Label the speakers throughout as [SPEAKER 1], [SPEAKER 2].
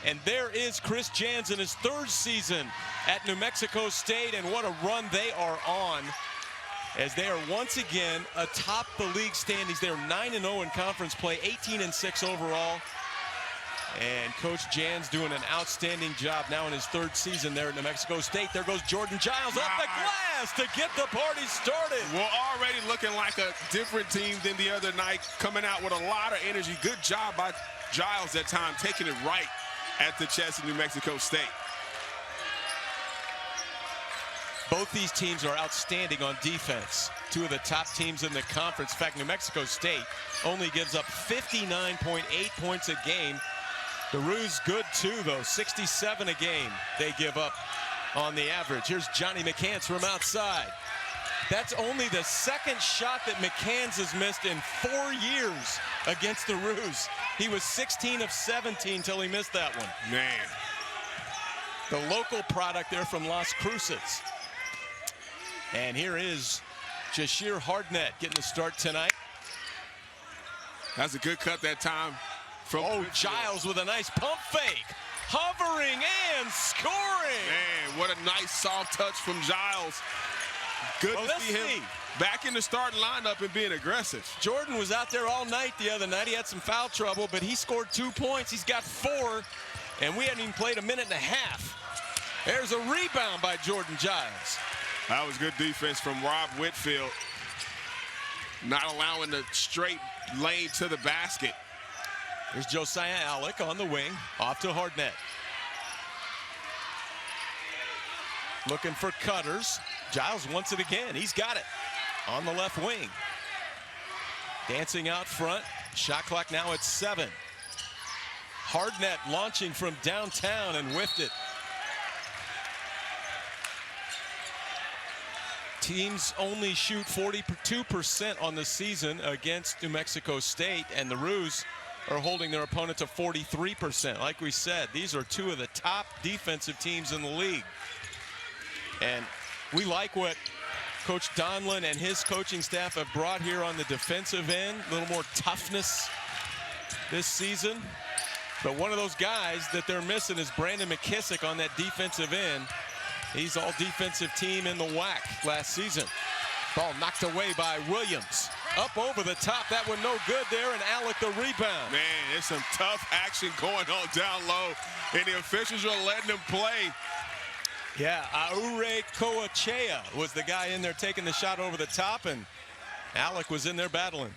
[SPEAKER 1] And there is Chris Jans in his 3rd season at New Mexico State, and what a run they are on, as they are once again atop the league standings. They're 9-0 in conference play, 18-6 overall. And Coach Jans doing an outstanding job now in his 3rd season there at New Mexico State. There goes Jordan Giles off the glass to get the party started.
[SPEAKER 2] Well, already looking like a different team than the other night, coming out with a lot of energy. Good job by Giles that time, taking it right at the chest of New Mexico State.
[SPEAKER 1] Both these teams are outstanding on defense. 2 of the top teams in the conference. In fact, New Mexico State only gives up 59.8 points a game. The Roos good too, though. 67 a game they give up on the average. Here's Johnny McCants from outside. That's only the 2nd shot that McCants has missed in 4 years against the Roos. He was 16 of 17 till he missed that one.
[SPEAKER 2] Man.
[SPEAKER 1] The local product there from Las Cruces. And here is Jashir Hardnett getting the start tonight.
[SPEAKER 2] That's a good cut that time.
[SPEAKER 1] Oh, Giles with a nice pump fake. Hovering and scoring.
[SPEAKER 2] Man, what a nice soft touch from Giles. Good to see him back in the starting lineup and being aggressive.
[SPEAKER 1] Jordan was out there all night the other night. He had some foul trouble, but he scored 2 points. He's got 4, and we hadn't even played a minute and a half. There's a rebound by Jordan Giles.
[SPEAKER 2] That was good defense from Rob Whitfield. Not allowing the straight lane to the basket.
[SPEAKER 1] There's Josiah Alec on the wing, off to Hardnett. Looking for cutters. Giles wants it again. He's got it on the left wing. Dancing out front. Shot clock now at 7. Hardnett launching from downtown and whiffed it. Teams only shoot 42% on the season against New Mexico State, and the Roos are holding their opponent to 43%. Like we said, these are 2 of the top defensive teams in the league. And we like what Coach Donlin and his coaching staff have brought here on the defensive end. A little more toughness this season. But one of those guys that they're missing is Brandon McKissick on that defensive end. He's all defensive team in the WAC last season. Ball knocked away by Williams. Up over the top. That one no good there, and Alec the rebound.
[SPEAKER 2] Man, there's some tough action going on down low, and the officials are letting them play.
[SPEAKER 1] Yeah, Aure Coachea was the guy in there taking the shot over the top, and Alec was in there battling.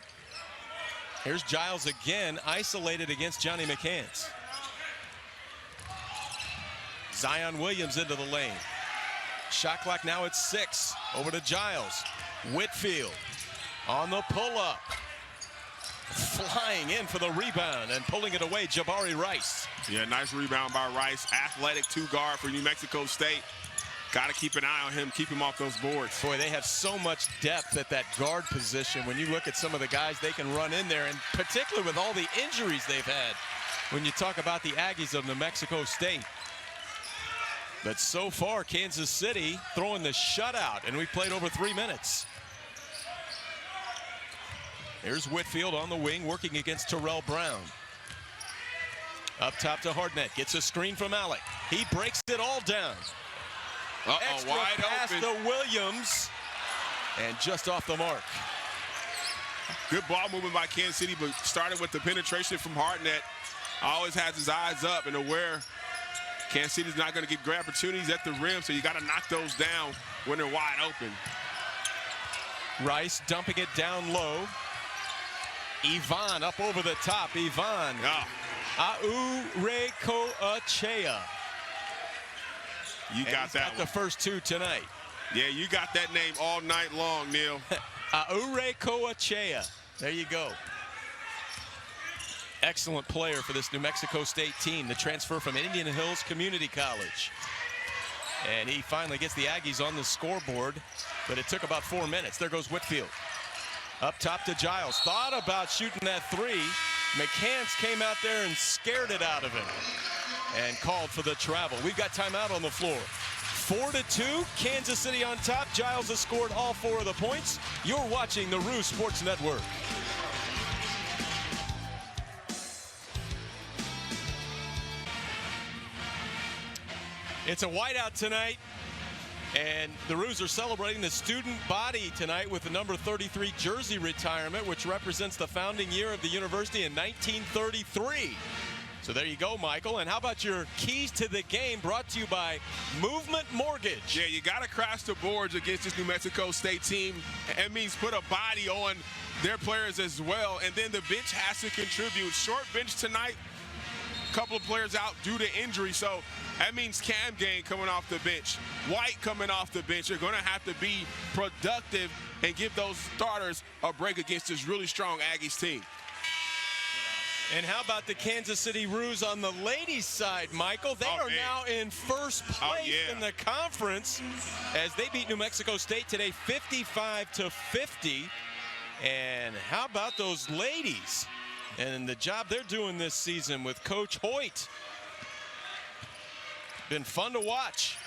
[SPEAKER 1] Here's Giles again, isolated against Johnny McCants. Zion Williams into the lane. Shot clock now at 6. Over to Giles. Whitfield on the pull-up. Flying in for the rebound and pulling it away, Jabari Rice.
[SPEAKER 2] Yeah, nice rebound by Rice. Athletic 2-guard for New Mexico State. Got to keep an eye on him, keep him off those boards.
[SPEAKER 1] Boy, they have so much depth at that guard position. When you look at some of the guys they can run in there, and particularly with all the injuries they've had, when you talk about the Aggies of New Mexico State. But so far, Kansas City throwing the shutout, and we played over 3 minutes. Here's Whitfield on the wing, working against Terrell Brown. Up top to Hardnett, gets a screen from Alec. He breaks it all down. Extra
[SPEAKER 2] wide
[SPEAKER 1] pass
[SPEAKER 2] open
[SPEAKER 1] to Williams, and just off the mark.
[SPEAKER 2] Good ball movement by Kansas City, but started with the penetration from Hardnett. Always has his eyes up and aware Kansas City's not going to get great opportunities at the rim, so you got to knock those down when they're wide open.
[SPEAKER 1] Rice dumping it down low. Ivan up over the top. Ivan. Aurekoachea.
[SPEAKER 2] You got that one.
[SPEAKER 1] The first 2 tonight.
[SPEAKER 2] Yeah, you got that name all night long, Neil.
[SPEAKER 1] Aurekoachea. There you go. Excellent player for this New Mexico State team. The transfer from Indian Hills Community College. And he finally gets the Aggies on the scoreboard, but it took about 4 minutes. There goes Whitfield. Up top to Giles. Thought about shooting that 3. McCants came out there and scared it out of him and called for the travel. We've got timeout on the floor. 4-2, Kansas City on top. Giles has scored all 4 of the points. You're watching the Roos Sports Network. It's a whiteout tonight, and the Roos are celebrating the student body tonight with the number 33 jersey retirement, which represents the founding year of the university in 1933. So there you go, Michael. And how about your keys to the game, brought to you by Movement Mortgage?
[SPEAKER 2] Yeah, you got to crash the boards against this New Mexico State team. That means put a body on their players as well. And then the bench has to contribute. Short bench tonight. A couple of players out due to injury. So that means Cam Gain coming off the bench. White coming off the bench. You're going to have to be productive and give those starters a break against this really strong Aggies team.
[SPEAKER 1] And how about the Kansas City Roos on the ladies' side, Michael? They are now in first place in the conference as they beat New Mexico State today 55-50. And how about those ladies and the job they're doing this season with Coach Hoyt? Been fun to watch.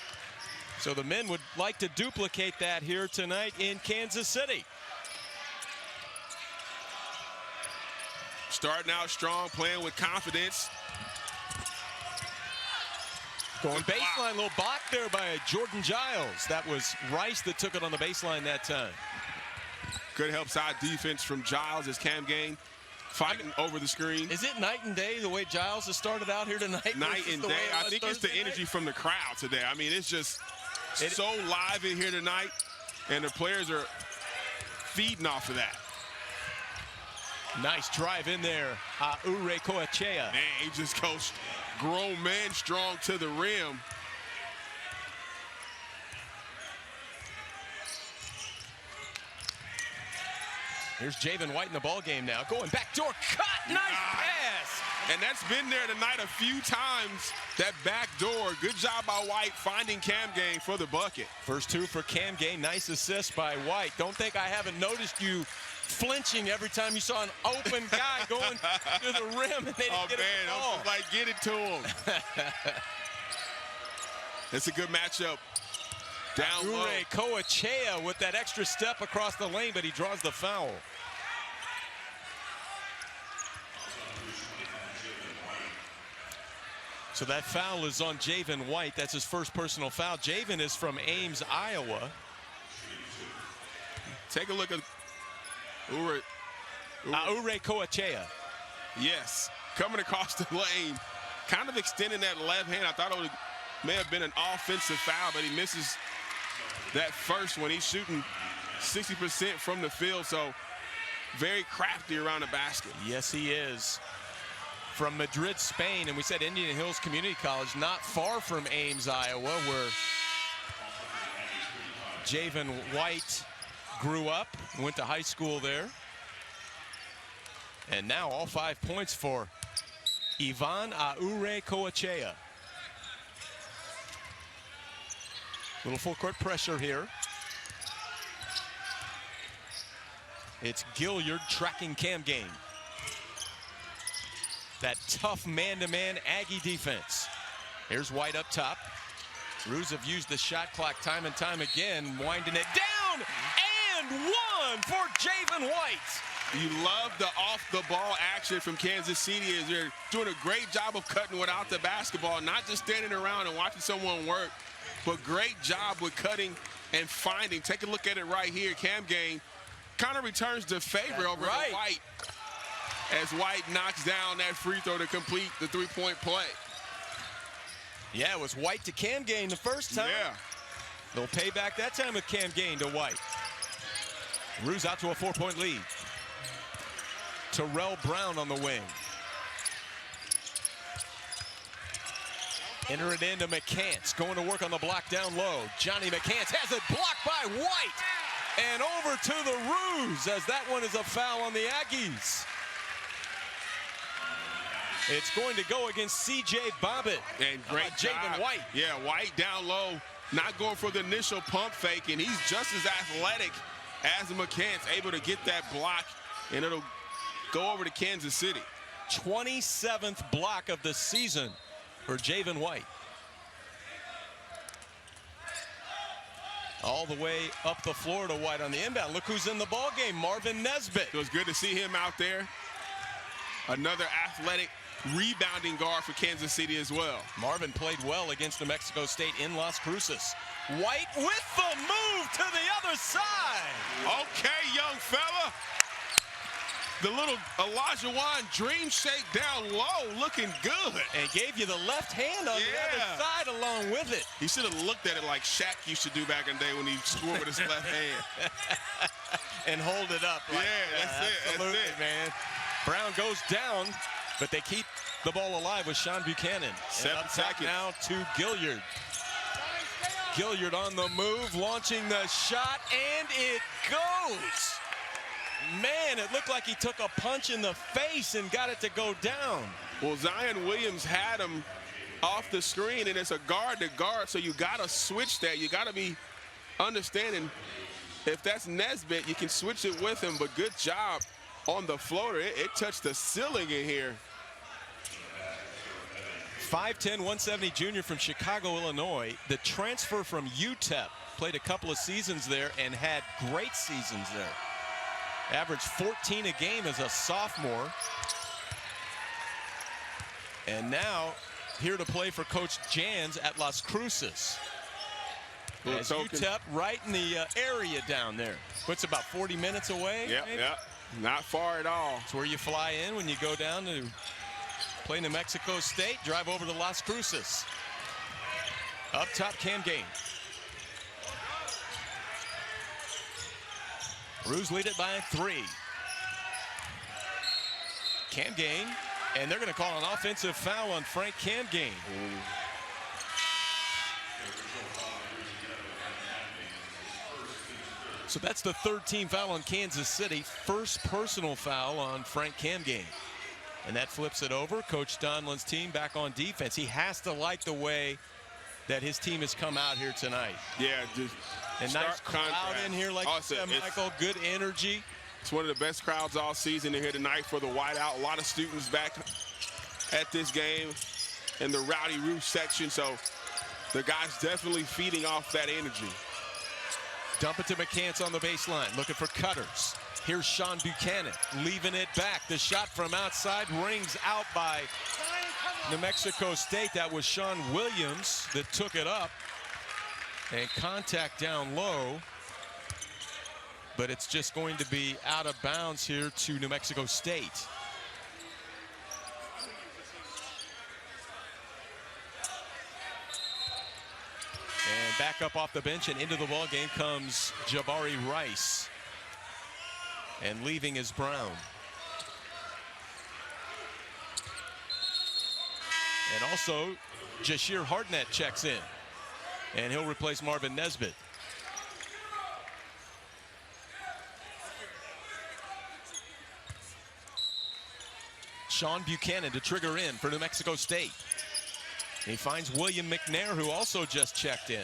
[SPEAKER 1] So the men would like to duplicate that here tonight in Kansas City.
[SPEAKER 2] Starting out strong, playing with confidence.
[SPEAKER 1] Going baseline, little block there by Jordan Giles. That was Rice that took it on the baseline that time.
[SPEAKER 2] Good help side defense from Giles as Cam Gain fighting over the screen.
[SPEAKER 1] Is it night and day the way Giles has started out here tonight?
[SPEAKER 2] Night and day. I think it's the energy from the crowd today. I mean, it's just so live in here tonight, and the players are feeding off of that.
[SPEAKER 1] Nice drive in there, Ure Coachea.
[SPEAKER 2] Man, he just goes grown man strong to the rim.
[SPEAKER 1] Here's Javen White in the ball game now. Going backdoor cut, nice pass.
[SPEAKER 2] And that's been there tonight a few times, that back door. Good job by White finding Cam Gain for the bucket.
[SPEAKER 1] First two for Cam Gain, nice assist by White. Don't think I haven't noticed you flinching every time you saw an open guy going to the rim and they didn't get it.
[SPEAKER 2] I was like, get it to him. It's a good matchup. Down low.
[SPEAKER 1] Ure Coachea with that extra step across the lane, but he draws the foul. So that foul is on Javen White. That's his first personal foul. Javen is from Ames, Iowa.
[SPEAKER 2] Take a look at Ure
[SPEAKER 1] Coachea.
[SPEAKER 2] Yes, coming across the lane, kind of extending that left hand. I thought it may have been an offensive foul, but he misses that first one. He's shooting 60% from the field, so very crafty around the basket.
[SPEAKER 1] Yes, he is. From Madrid, Spain, and we said Indian Hills Community College, not far from Ames, Iowa, where Javen White grew up, went to high school there. And now all 5 points for Ivan Ure Coachea. Little full court pressure here. It's Gilliard tracking Cam Gain. That tough man-to-man Aggie defense. Here's White up top. Roos have used the shot clock time and time again, winding it down, and one for Javen White.
[SPEAKER 2] You love the off-the-ball action from Kansas City as they're doing a great job of cutting without the basketball, not just standing around and watching someone work, but great job with cutting and finding. Take a look at it right here. Cam Gain kind of returns the favor over White as White knocks down that free throw to complete the three-point play.
[SPEAKER 1] Yeah, it was White to Cam Gain the first time.
[SPEAKER 2] Yeah.
[SPEAKER 1] They'll pay back that time with Cam Gain to White. Roos out to a 4-point lead. Terrell Brown on the wing. Enter it into McCants, going to work on the block down low. Johnny McCants has it blocked by White. And over to the Roos as that one is a foul on the Aggies. It's going to go against C.J. Bobbitt.
[SPEAKER 2] And great
[SPEAKER 1] Javen White.
[SPEAKER 2] Yeah, White down low, not going for the initial pump fake, and he's just as athletic as McCants, able to get that block, and it'll go over to Kansas City.
[SPEAKER 1] 27th block of the season for Javen White. All the way up the floor to White on the inbound. Look who's in the ball game, Marvin Nesbitt.
[SPEAKER 2] It was good to see him out there. Another athletic rebounding guard for Kansas City as well.
[SPEAKER 1] Marvin played well against New Mexico State in Las Cruces. White with the move to the other side.
[SPEAKER 2] Okay, young fella. The little Elijah Wan dream shake down low, looking good.
[SPEAKER 1] And gave you the left hand on the other side along with it.
[SPEAKER 2] He should have looked at it like Shaq used to do back in the day when he scored with his left hand.
[SPEAKER 1] And hold it up. Like,
[SPEAKER 2] that's it.
[SPEAKER 1] Absolutely,
[SPEAKER 2] That's it.
[SPEAKER 1] man. Brown goes down, but they keep the ball alive with Sean Buchanan.
[SPEAKER 2] 7
[SPEAKER 1] up top
[SPEAKER 2] seconds.
[SPEAKER 1] now to Gilliard. Gilliard on the move, launching the shot, and it goes. Man, it looked like he took a punch in the face and got it to go down.
[SPEAKER 2] Well, Zion Williams had him off the screen, and it's a guard to guard, so you got to switch that. You got to be understanding if that's Nesbitt, you can switch it with him, but good job on the floater. It touched the ceiling in here.
[SPEAKER 1] 5'10", 170 junior from Chicago, Illinois. The transfer from UTEP, played a couple of seasons there and had great seasons there. Averaged 14 a game as a sophomore. And now here to play for Coach Jans at Las Cruces. As UTEP right in the area down there. Puts about 40 minutes away.
[SPEAKER 2] Yep. Not far at all.
[SPEAKER 1] It's where you fly in when you go down to play New Mexico State, drive over to Las Cruces. Up top, Cam Gain. Roos lead it by 3. Cam Gain, and they're going to call an offensive foul on Frank Cam Gain. So that's the third team foul on Kansas City. First personal foul on Frank Cam Gain. And that flips it over. Coach Donlan's team back on defense. He has to like the way that his team has come out here tonight.
[SPEAKER 2] Yeah, just
[SPEAKER 1] and nice crowd in here, like you said, Michael. Good energy.
[SPEAKER 2] It's one of the best crowds all season here tonight for the whiteout. A lot of students back at this game in the Rowdy Roos section, so the guys definitely feeding off that energy.
[SPEAKER 1] Dump it to McCants on the baseline, looking for cutters. Here's Sean Buchanan leaving it back. The shot from outside rings out by New Mexico State. That was Sean Williams that took it up. And contact down low. But it's just going to be out of bounds here to New Mexico State. And back up off the bench and into the ball game comes Jabari Rice. And leaving is Brown. And also, Jashir Hartnett checks in. And he'll replace Marvin Nesbitt. Sean Buchanan to trigger in for New Mexico State. He finds William McNair, who also just checked in.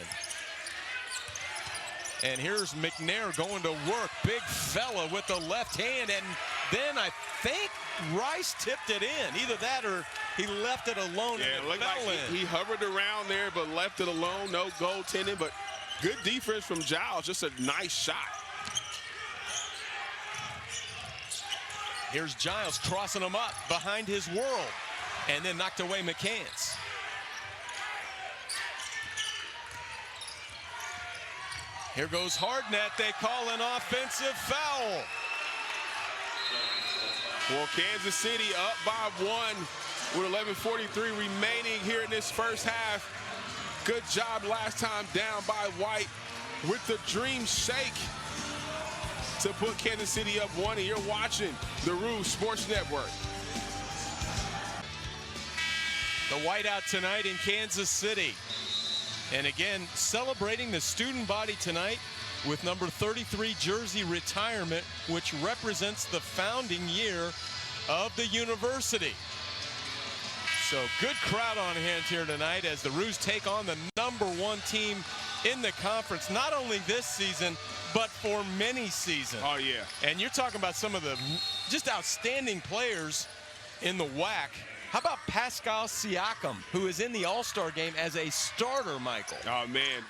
[SPEAKER 1] And here's McNair going to work. Big fella with the left hand. And then I think Rice tipped it in. Either that or he left it alone.
[SPEAKER 2] Yeah,
[SPEAKER 1] and
[SPEAKER 2] it looked like he hovered around there but left it alone. No goaltending, but good defense from Giles. Just a nice shot.
[SPEAKER 1] Here's Giles crossing him up behind his world. And then knocked away McCants. Here goes Hardnett. They call an offensive foul.
[SPEAKER 2] Well, Kansas City up by 1 with 11:43 remaining here in this first half. Good job last time down by White with the dream shake to put Kansas City up 1. And you're watching the Roos Sports Network.
[SPEAKER 1] The whiteout tonight in Kansas City. And again, celebrating the student body tonight with number 33 jersey retirement, which represents the founding year of the university. So good crowd on hand here tonight as the Roos take on the #1 team in the conference, not only this season, but for many seasons.
[SPEAKER 2] Oh, yeah.
[SPEAKER 1] And you're talking about some of the just outstanding players in the WAC. How about Pascal Siakam, who is in the All-Star game as a starter, Michael?
[SPEAKER 2] Oh, man.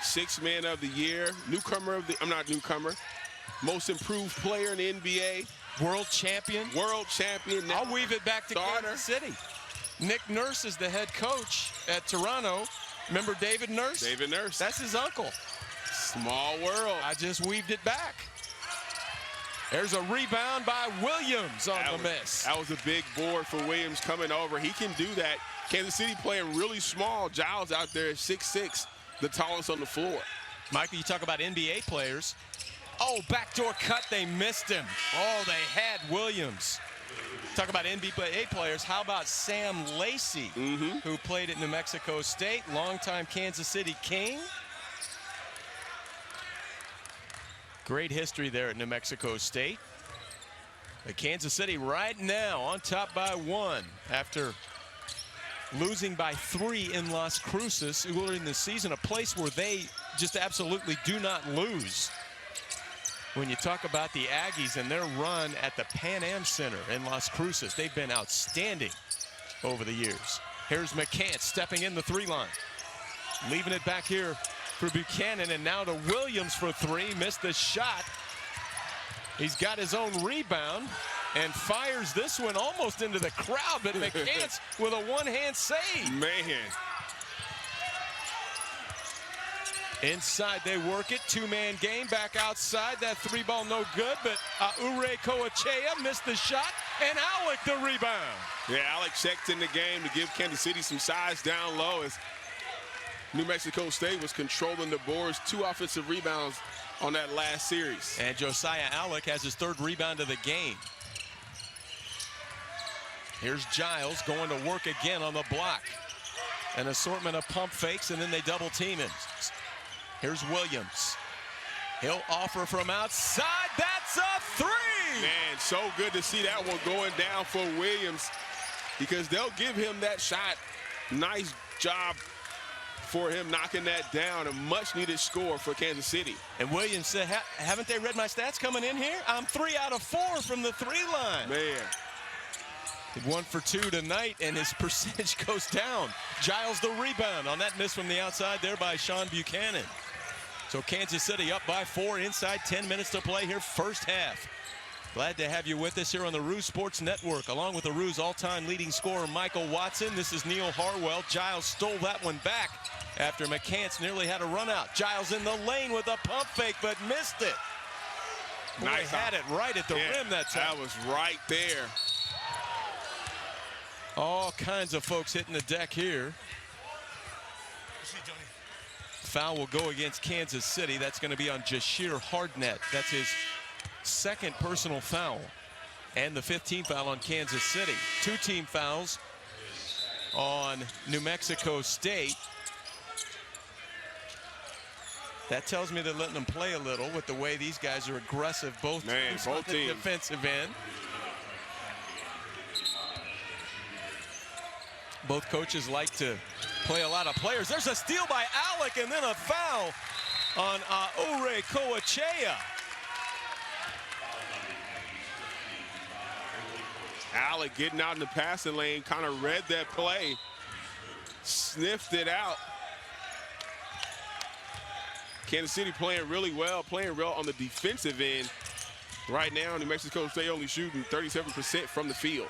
[SPEAKER 2] 6th man of the year. Newcomer of the, I'm not newcomer. Most improved player in the NBA.
[SPEAKER 1] World champion.
[SPEAKER 2] World champion. Now.
[SPEAKER 1] I'll weave it back to Kansas City. Nick Nurse is the head coach at Toronto. Remember David Nurse?
[SPEAKER 2] David Nurse.
[SPEAKER 1] That's his uncle.
[SPEAKER 2] Small world.
[SPEAKER 1] I just weaved it back. There's a rebound by Williams on the miss.
[SPEAKER 2] That was a big board for Williams coming over. He can do that. Kansas City playing really small. Giles out there at 6'6", the tallest on the floor.
[SPEAKER 1] Michael, you talk about NBA players. Oh, backdoor cut, they missed him. Oh, they had Williams. Talk about NBA players. How about Sam Lacey, who played at New Mexico State, longtime Kansas City King. Great history there at New Mexico State. But Kansas City right now on top by 1 after losing by 3 in Las Cruces earlier in the season, a place where they just absolutely do not lose. When you talk about the Aggies and their run at the Pan Am Center in Las Cruces, they've been outstanding over the years. Here's McCants stepping in the 3-line. Leaving it back here for Buchanan, and now to Williams for 3. Missed the shot. He's got his own rebound and fires this one almost into the crowd, but McCants with a one-hand save.
[SPEAKER 2] Man.
[SPEAKER 1] Inside they work it, 2-man game, back outside, that 3-ball no good, but Ure Coachea missed the shot, and Alec the rebound.
[SPEAKER 2] Yeah, Alec checked in the game to give Kansas City some size down low as New Mexico State was controlling the boards. 2 offensive rebounds on that last series.
[SPEAKER 1] And Josiah Alec has his 3rd rebound of the game. Here's Giles going to work again on the block. An assortment of pump fakes, and then they double team him. Here's Williams. He'll offer from outside. That's a 3!
[SPEAKER 2] Man, so good to see that one going down for Williams because they'll give him that shot. Nice job for him knocking that down. A much-needed score for Kansas City.
[SPEAKER 1] And Williams said, haven't they read my stats coming in here? I'm 3 out of 4 from the 3-line.
[SPEAKER 2] Man.
[SPEAKER 1] 1 for 2 tonight, and his percentage goes down. Giles the rebound on that miss from the outside there by Sean Buchanan. So Kansas City up by 4 inside 10 minutes to play here, first half. Glad to have you with us here on the Roos Sports Network, along with the Roos all-time leading scorer Michael Watson. This is Neil Harwell. Giles stole that one back after McCants nearly had a run out. Giles in the lane with a pump fake, but missed it. Nice. Had it right at the rim that time.
[SPEAKER 2] That was right there.
[SPEAKER 1] All kinds of folks hitting the deck here. Foul will go against Kansas City. That's going to be on Jashir Hardnett. That's his 2nd personal foul. And the 15th foul on Kansas City. 2 team fouls on New Mexico State. That tells me they're letting them play a little with the way these guys are aggressive, both teams on the defensive end. Both coaches like to play a lot of players. There's a steal by Alec and then a foul on Ure Coachea.
[SPEAKER 2] Alec getting out in the passing lane, kind of read that play, sniffed it out. Kansas City playing really well, on the defensive end. Right now, New Mexico State only shooting 37% from the field.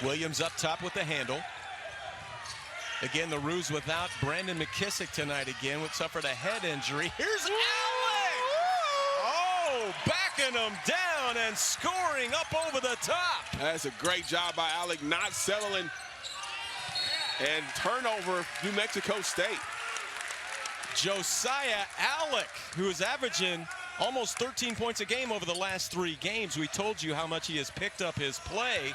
[SPEAKER 1] Williams up top with the handle. Again, the Roos without Brandon McKissick tonight again, which suffered a head injury. Here's Alec! Oh, backing him down and scoring up over the top.
[SPEAKER 2] That's a great job by Alec, not settling. And turnover, New Mexico State.
[SPEAKER 1] Josiah Alec, who is averaging almost 13 points a game over the last 3 games. We told you how much he has picked up his play.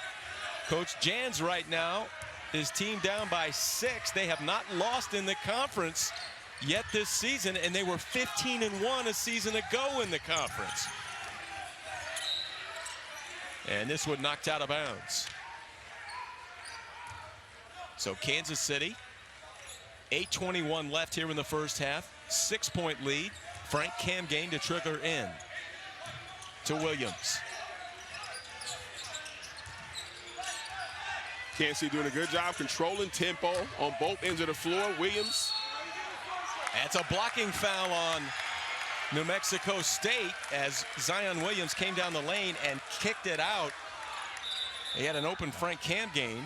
[SPEAKER 1] Coach Jans right now, his team down by 6. They have not lost in the conference yet this season, and they were 15-1 a season ago in the conference. And this one knocked out of bounds. So Kansas City, 8:21 left here in the first half. 6-point lead. Frank Camgain to trigger in to Williams.
[SPEAKER 2] Kansas City doing a good job controlling tempo on both ends of the floor. Williams.
[SPEAKER 1] That's a blocking foul on New Mexico State as Zion Williams came down the lane and kicked it out. He had an open Frank Cam game.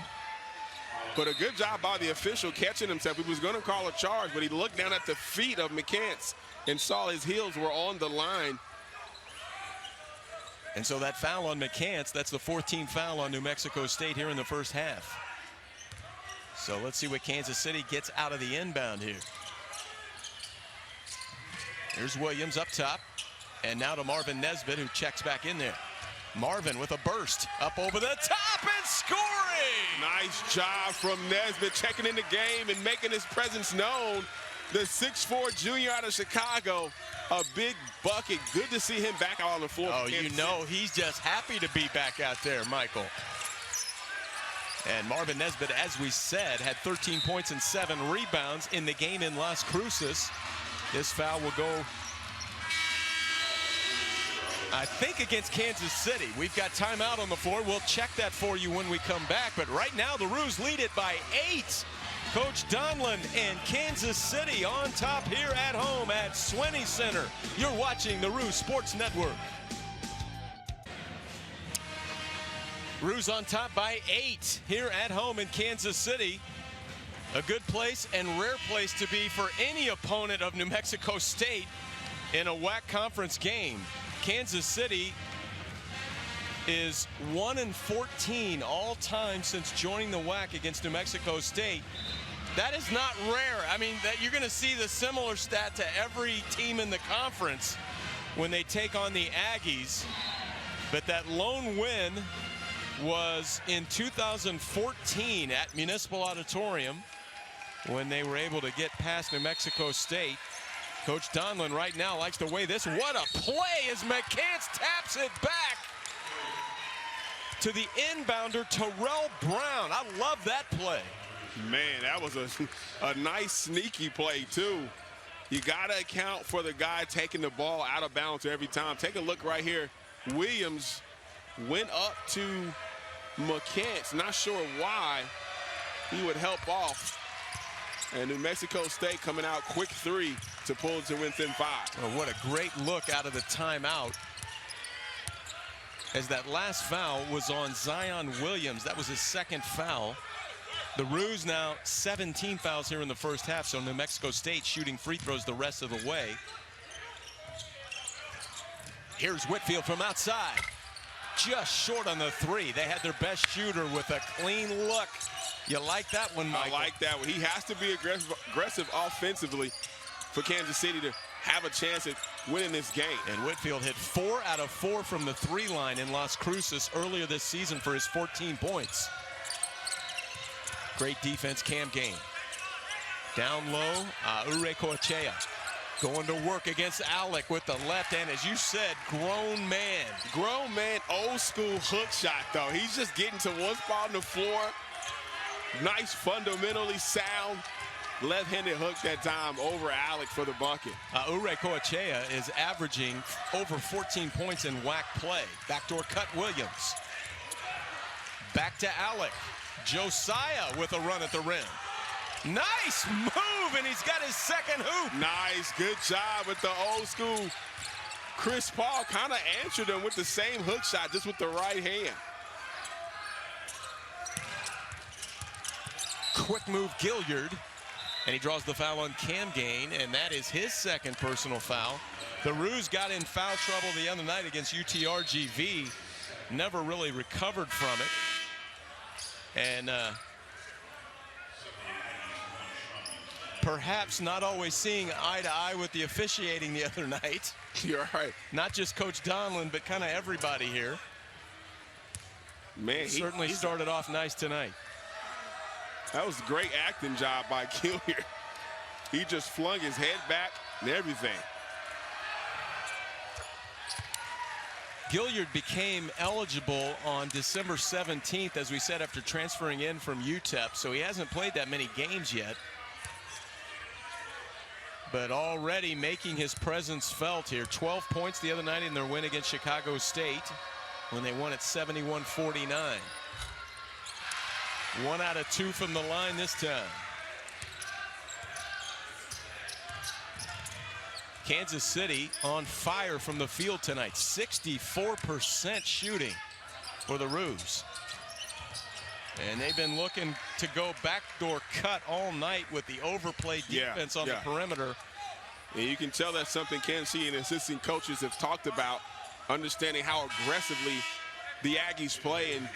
[SPEAKER 2] But a good job by the official catching himself. He was going to call a charge, but he looked down at the feet of McCants and saw his heels were on the line.
[SPEAKER 1] And so that foul on McCants, that's the 14th foul on New Mexico State here in the first half. So let's see what Kansas City gets out of the inbound here. Here's Williams up top. And now to Marvin Nesbitt, who checks back in there. Marvin with a burst up over the top and scoring.
[SPEAKER 2] Nice job from Nesbitt checking in the game and making his presence known. The 6'4" junior out of Chicago, a big bucket. Good to see him back out on the floor.
[SPEAKER 1] Oh, you know, he's just happy to be back out there, Michael. And Marvin Nesbitt, as we said, had 13 points and 7 rebounds in the game in Las Cruces. This foul will go, I think, against Kansas City. We've got timeout on the floor. We'll check that for you when we come back. But right now, the Roos lead it by 8. Coach Donlin and Kansas City on top here at home at Swinney Center. You're watching the Roos Sports Network. Roos on top by 8 here at home in Kansas City. A good place and rare place to be for any opponent of New Mexico State in a WAC conference game. Kansas City is 1-14 all time since joining the WAC against New Mexico State. That is not rare. I mean, that you're going to see the similar stat to every team in the conference when they take on the Aggies. But that lone win was in 2014 at Municipal Auditorium when they were able to get past New Mexico State. Coach Donlin right now likes the way this. What a play as McCants taps it back to the inbounder, Terrell Brown. I love that play.
[SPEAKER 2] Man, that was a nice sneaky play, too. You got to account for the guy taking the ball out of bounds every time. Take a look right here. Williams went up to McCants. Not sure why he would help off. And New Mexico State coming out quick 3 to pull it to within 5.
[SPEAKER 1] Oh, what a great look out of the timeout, as that last foul was on Zion Williams. That was his second foul. The Roos now 17 fouls here in the first half, so New Mexico State shooting free throws the rest of the way. Here's Whitfield from outside. Just short on the 3. They had their best shooter with a clean look. You like that one, Michael?
[SPEAKER 2] I like that one. He has to be aggressive offensively for Kansas City to have a chance at winning this game.
[SPEAKER 1] And Whitfield hit 4 out of 4 from the 3 line in Las Cruces earlier this season for his 14 points. Great defense, Cam Gain. Down low, Ure Coachea going to work against Alec with the left hand. As you said, grown man.
[SPEAKER 2] Grown man, old school hook shot, though. He's just getting to one spot on the floor. Nice, fundamentally sound left-handed hook that time over Alec for the bucket.
[SPEAKER 1] Ure Coachea is averaging over 14 points in WAC play. Backdoor cut Williams. Back to Alec. Josiah with a run at the rim. Nice move, and he's got his second hoop.
[SPEAKER 2] Nice, good job with the old school. Chris Paul kind of answered him with the same hook shot, just with the right hand.
[SPEAKER 1] Quick move, Gilliard, and he draws the foul on Cam Gain, and that is his second personal foul. The Roos got in foul trouble the other night against UTRGV, never really recovered from it. And perhaps not always seeing eye to eye with the officiating the other night.
[SPEAKER 2] You're right.
[SPEAKER 1] Not just Coach Donlin, but kind of everybody here.
[SPEAKER 2] Man,
[SPEAKER 1] he certainly started off nice tonight.
[SPEAKER 2] That was a great acting job by Gilliard. He just flung his head back and everything.
[SPEAKER 1] Gilliard became eligible on December 17th, as we said, after transferring in from UTEP, so he hasn't played that many games yet. But already making his presence felt here. 12 points the other night in their win against Chicago State when they won at 71-49. 1 out of 2 from the line this time. Kansas City on fire from the field tonight. 64% shooting for the Roos. And they've been looking to go backdoor cut all night with the overplay defense on the perimeter.
[SPEAKER 2] And you can tell that's something Kansas City and assistant coaches have talked about, understanding how aggressively the Aggies play and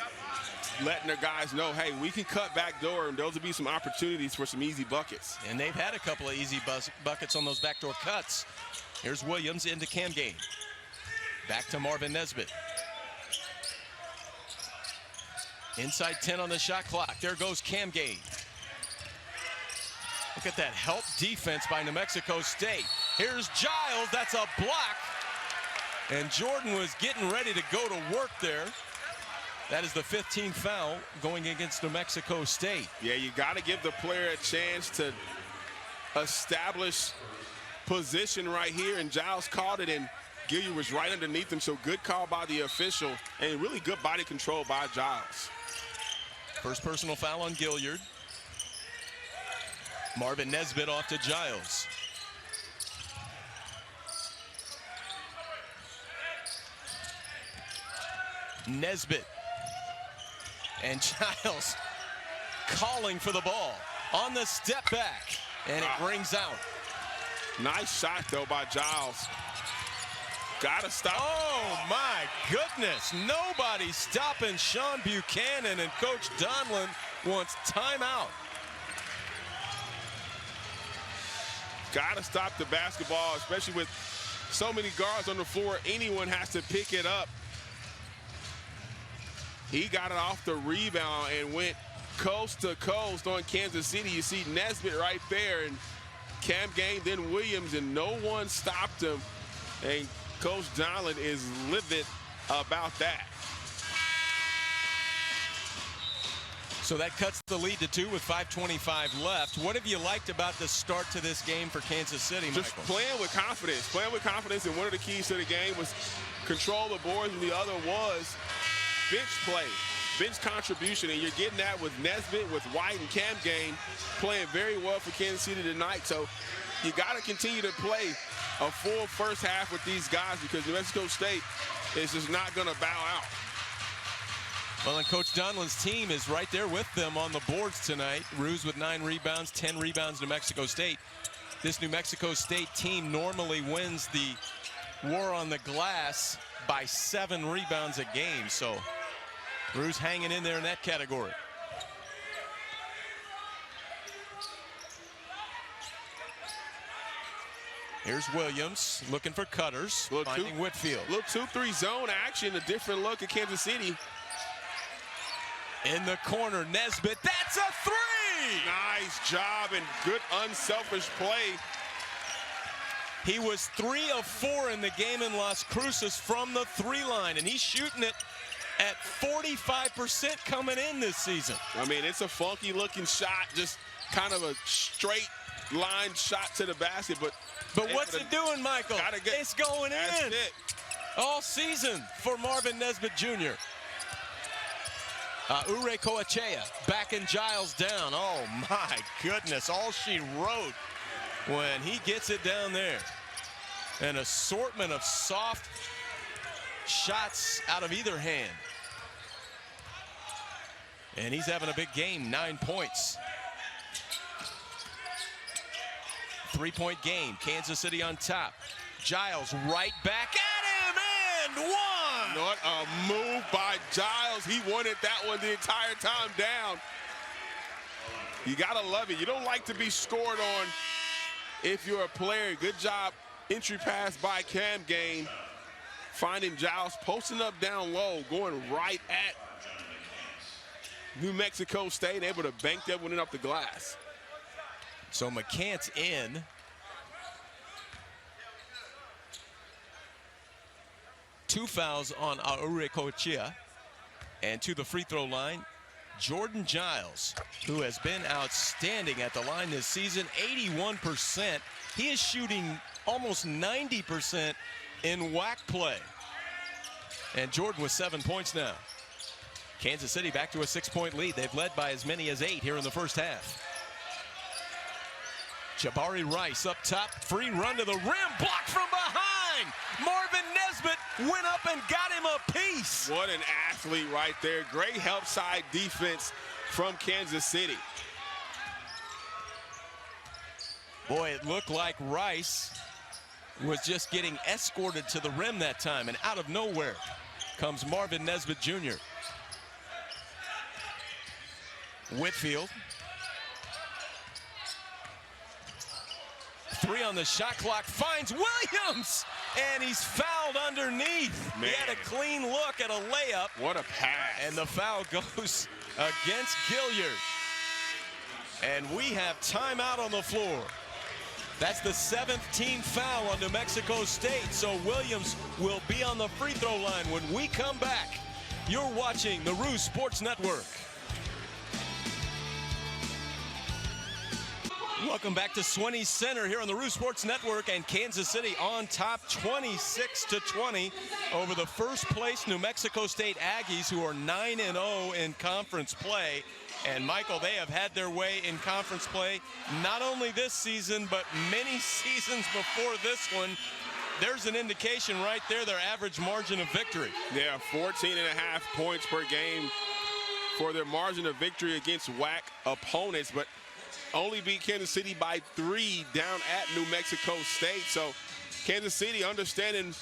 [SPEAKER 2] letting their guys know, hey, we can cut backdoor, and those will be some opportunities for some easy buckets.
[SPEAKER 1] And they've had a couple of easy buckets on those backdoor cuts. Here's Williams into Cam Gain. Back to Marvin Nesbitt. Inside 10 on the shot clock. There goes Cam Gain. Look at that help defense by New Mexico State. Here's Giles. That's a block. And Jordan was getting ready to go to work there. That is the 15th foul going against New Mexico State.
[SPEAKER 2] Yeah, you got to give the player a chance to establish position right here. And Giles caught it, and Gilliard was right underneath him. So good call by the official, and really good body control by Giles.
[SPEAKER 1] First personal foul on Gilliard. Marvin Nesbitt off to Giles. Nesbitt. And Giles calling for the ball on the step back. And it rings out.
[SPEAKER 2] Nice shot, though, by Giles. Gotta stop.
[SPEAKER 1] Oh, my goodness. Nobody stopping Sean Buchanan, and Coach Donlin wants timeout.
[SPEAKER 2] Gotta stop the basketball, especially with so many guards on the floor. Anyone has to pick it up. He got it off the rebound and went coast to coast on Kansas City. You see Nesbitt right there, and Cam Gain, then Williams, and no one stopped him. And Coach Donlin is livid about that.
[SPEAKER 1] So that cuts the lead to 2 with 5:25 left. What have you liked about the start to this game for Kansas City, Michael?
[SPEAKER 2] Just playing with confidence. Playing with confidence, and one of the keys to the game was control the boards, and the other was bench play, bench contribution, and you're getting that with Nesbitt, with White, and Cam Gain playing very well for Kansas City tonight. So you got to continue to play a full first half with these guys, because New Mexico State is just not going to bow out.
[SPEAKER 1] Well, and Coach Donlin's team is right there with them on the boards tonight. Roos with 9 rebounds, 10 rebounds New Mexico State. This New Mexico State team normally wins the war on the glass by 7 rebounds a game. So Roos hanging in there in that category. Here's Williams looking for cutters, finding Whitfield.
[SPEAKER 2] Little 2-3 zone action, a different look at Kansas City.
[SPEAKER 1] In the corner, Nesbitt, that's a 3!
[SPEAKER 2] Nice job and good unselfish play.
[SPEAKER 1] He was 3 of 4 in the game in Las Cruces from the 3 line, and he's shooting it at 45% coming in this season.
[SPEAKER 2] I mean, it's a funky looking shot, just kind of a straight line shot to the basket. But
[SPEAKER 1] what's it doing, Michael? It's going in. All season for Marvin Nesbitt Jr. Ure Coachea backing Giles down. Oh, my goodness. All she wrote when he gets it down there. An assortment of soft shots out of either hand. And he's having a big game, 9 points. 3-point game, Kansas City on top. Giles right back at him, and 1!
[SPEAKER 2] What a move by Giles. He wanted that one the entire time down. You gotta love it. You don't like to be scored on if you're a player. Good job, entry pass by Cam Gain. Finding Giles, posting up down low, going right at New Mexico State, able to bank that one in off the glass.
[SPEAKER 1] So McCant's in. Two fouls on Ure Coachea. And to the free throw line, Jordan Giles, who has been outstanding at the line this season, 81%. He is shooting almost 90% in WAC play. And Jordan with 7 points now. Kansas City back to a 6-point lead. They've led by as many as 8 here in the first half. Jabari Rice up top, free run to the rim, blocked from behind. Marvin Nesbitt went up and got him a piece.
[SPEAKER 2] What an athlete right there. Great help side defense from Kansas City.
[SPEAKER 1] Boy, it looked like Rice was just getting escorted to the rim that time, and out of nowhere comes Marvin Nesbitt Jr. Whitfield. 3 on the shot clock, finds Williams, and he's fouled underneath.
[SPEAKER 2] Man.
[SPEAKER 1] He had a clean look at a layup.
[SPEAKER 2] What a pass.
[SPEAKER 1] And the foul goes against Gilliard. And we have timeout on the floor. That's the 7th team foul on New Mexico State, so Williams will be on the free throw line when we come back. You're watching the Roos Sports Network. Welcome back to Swinney Center here on the Roos Sports Network, and Kansas City on top 26-20 over the first place New Mexico State Aggies, who are 9-0 in conference play. And Michael, they have had their way in conference play not only this season but many seasons before this one. There's an indication right there, their average margin of victory.
[SPEAKER 2] Yeah, 14.5 points per game for their margin of victory against WAC opponents, but only beat Kansas City by 3 down at New Mexico State. So Kansas City understanding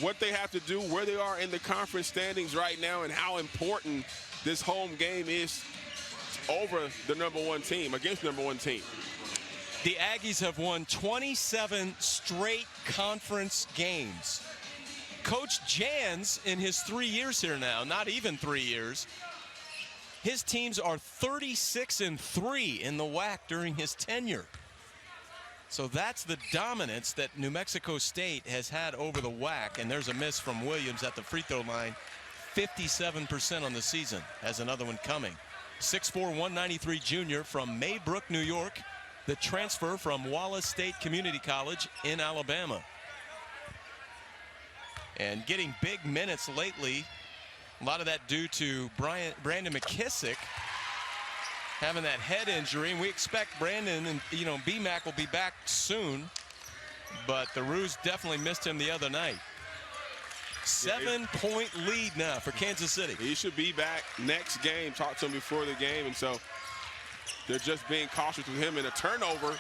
[SPEAKER 2] what they have to do, where they are in the conference standings right now, and how important this home game is over the #1 team, against #1 team.
[SPEAKER 1] The Aggies have won 27 straight conference games. Coach Jans, in his 3 years here now, not even 3 years, his teams are 36-3 in the WAC during his tenure. So that's the dominance that New Mexico State has had over the WAC. And there's a miss from Williams at the free throw line. 57% on the season. Has another one coming. 6'4", 193 junior from Maybrook, New York. The transfer from Wallace State Community College in Alabama. And getting big minutes lately. A lot of that due to Brandon McKissick having that head injury, and we expect Brandon and BMAC will be back soon, but the Roos definitely missed him the other night. 7-point lead now for Kansas City.
[SPEAKER 2] He should be back next game. Talked to him before the game, and so they're just being cautious with him in a turnover.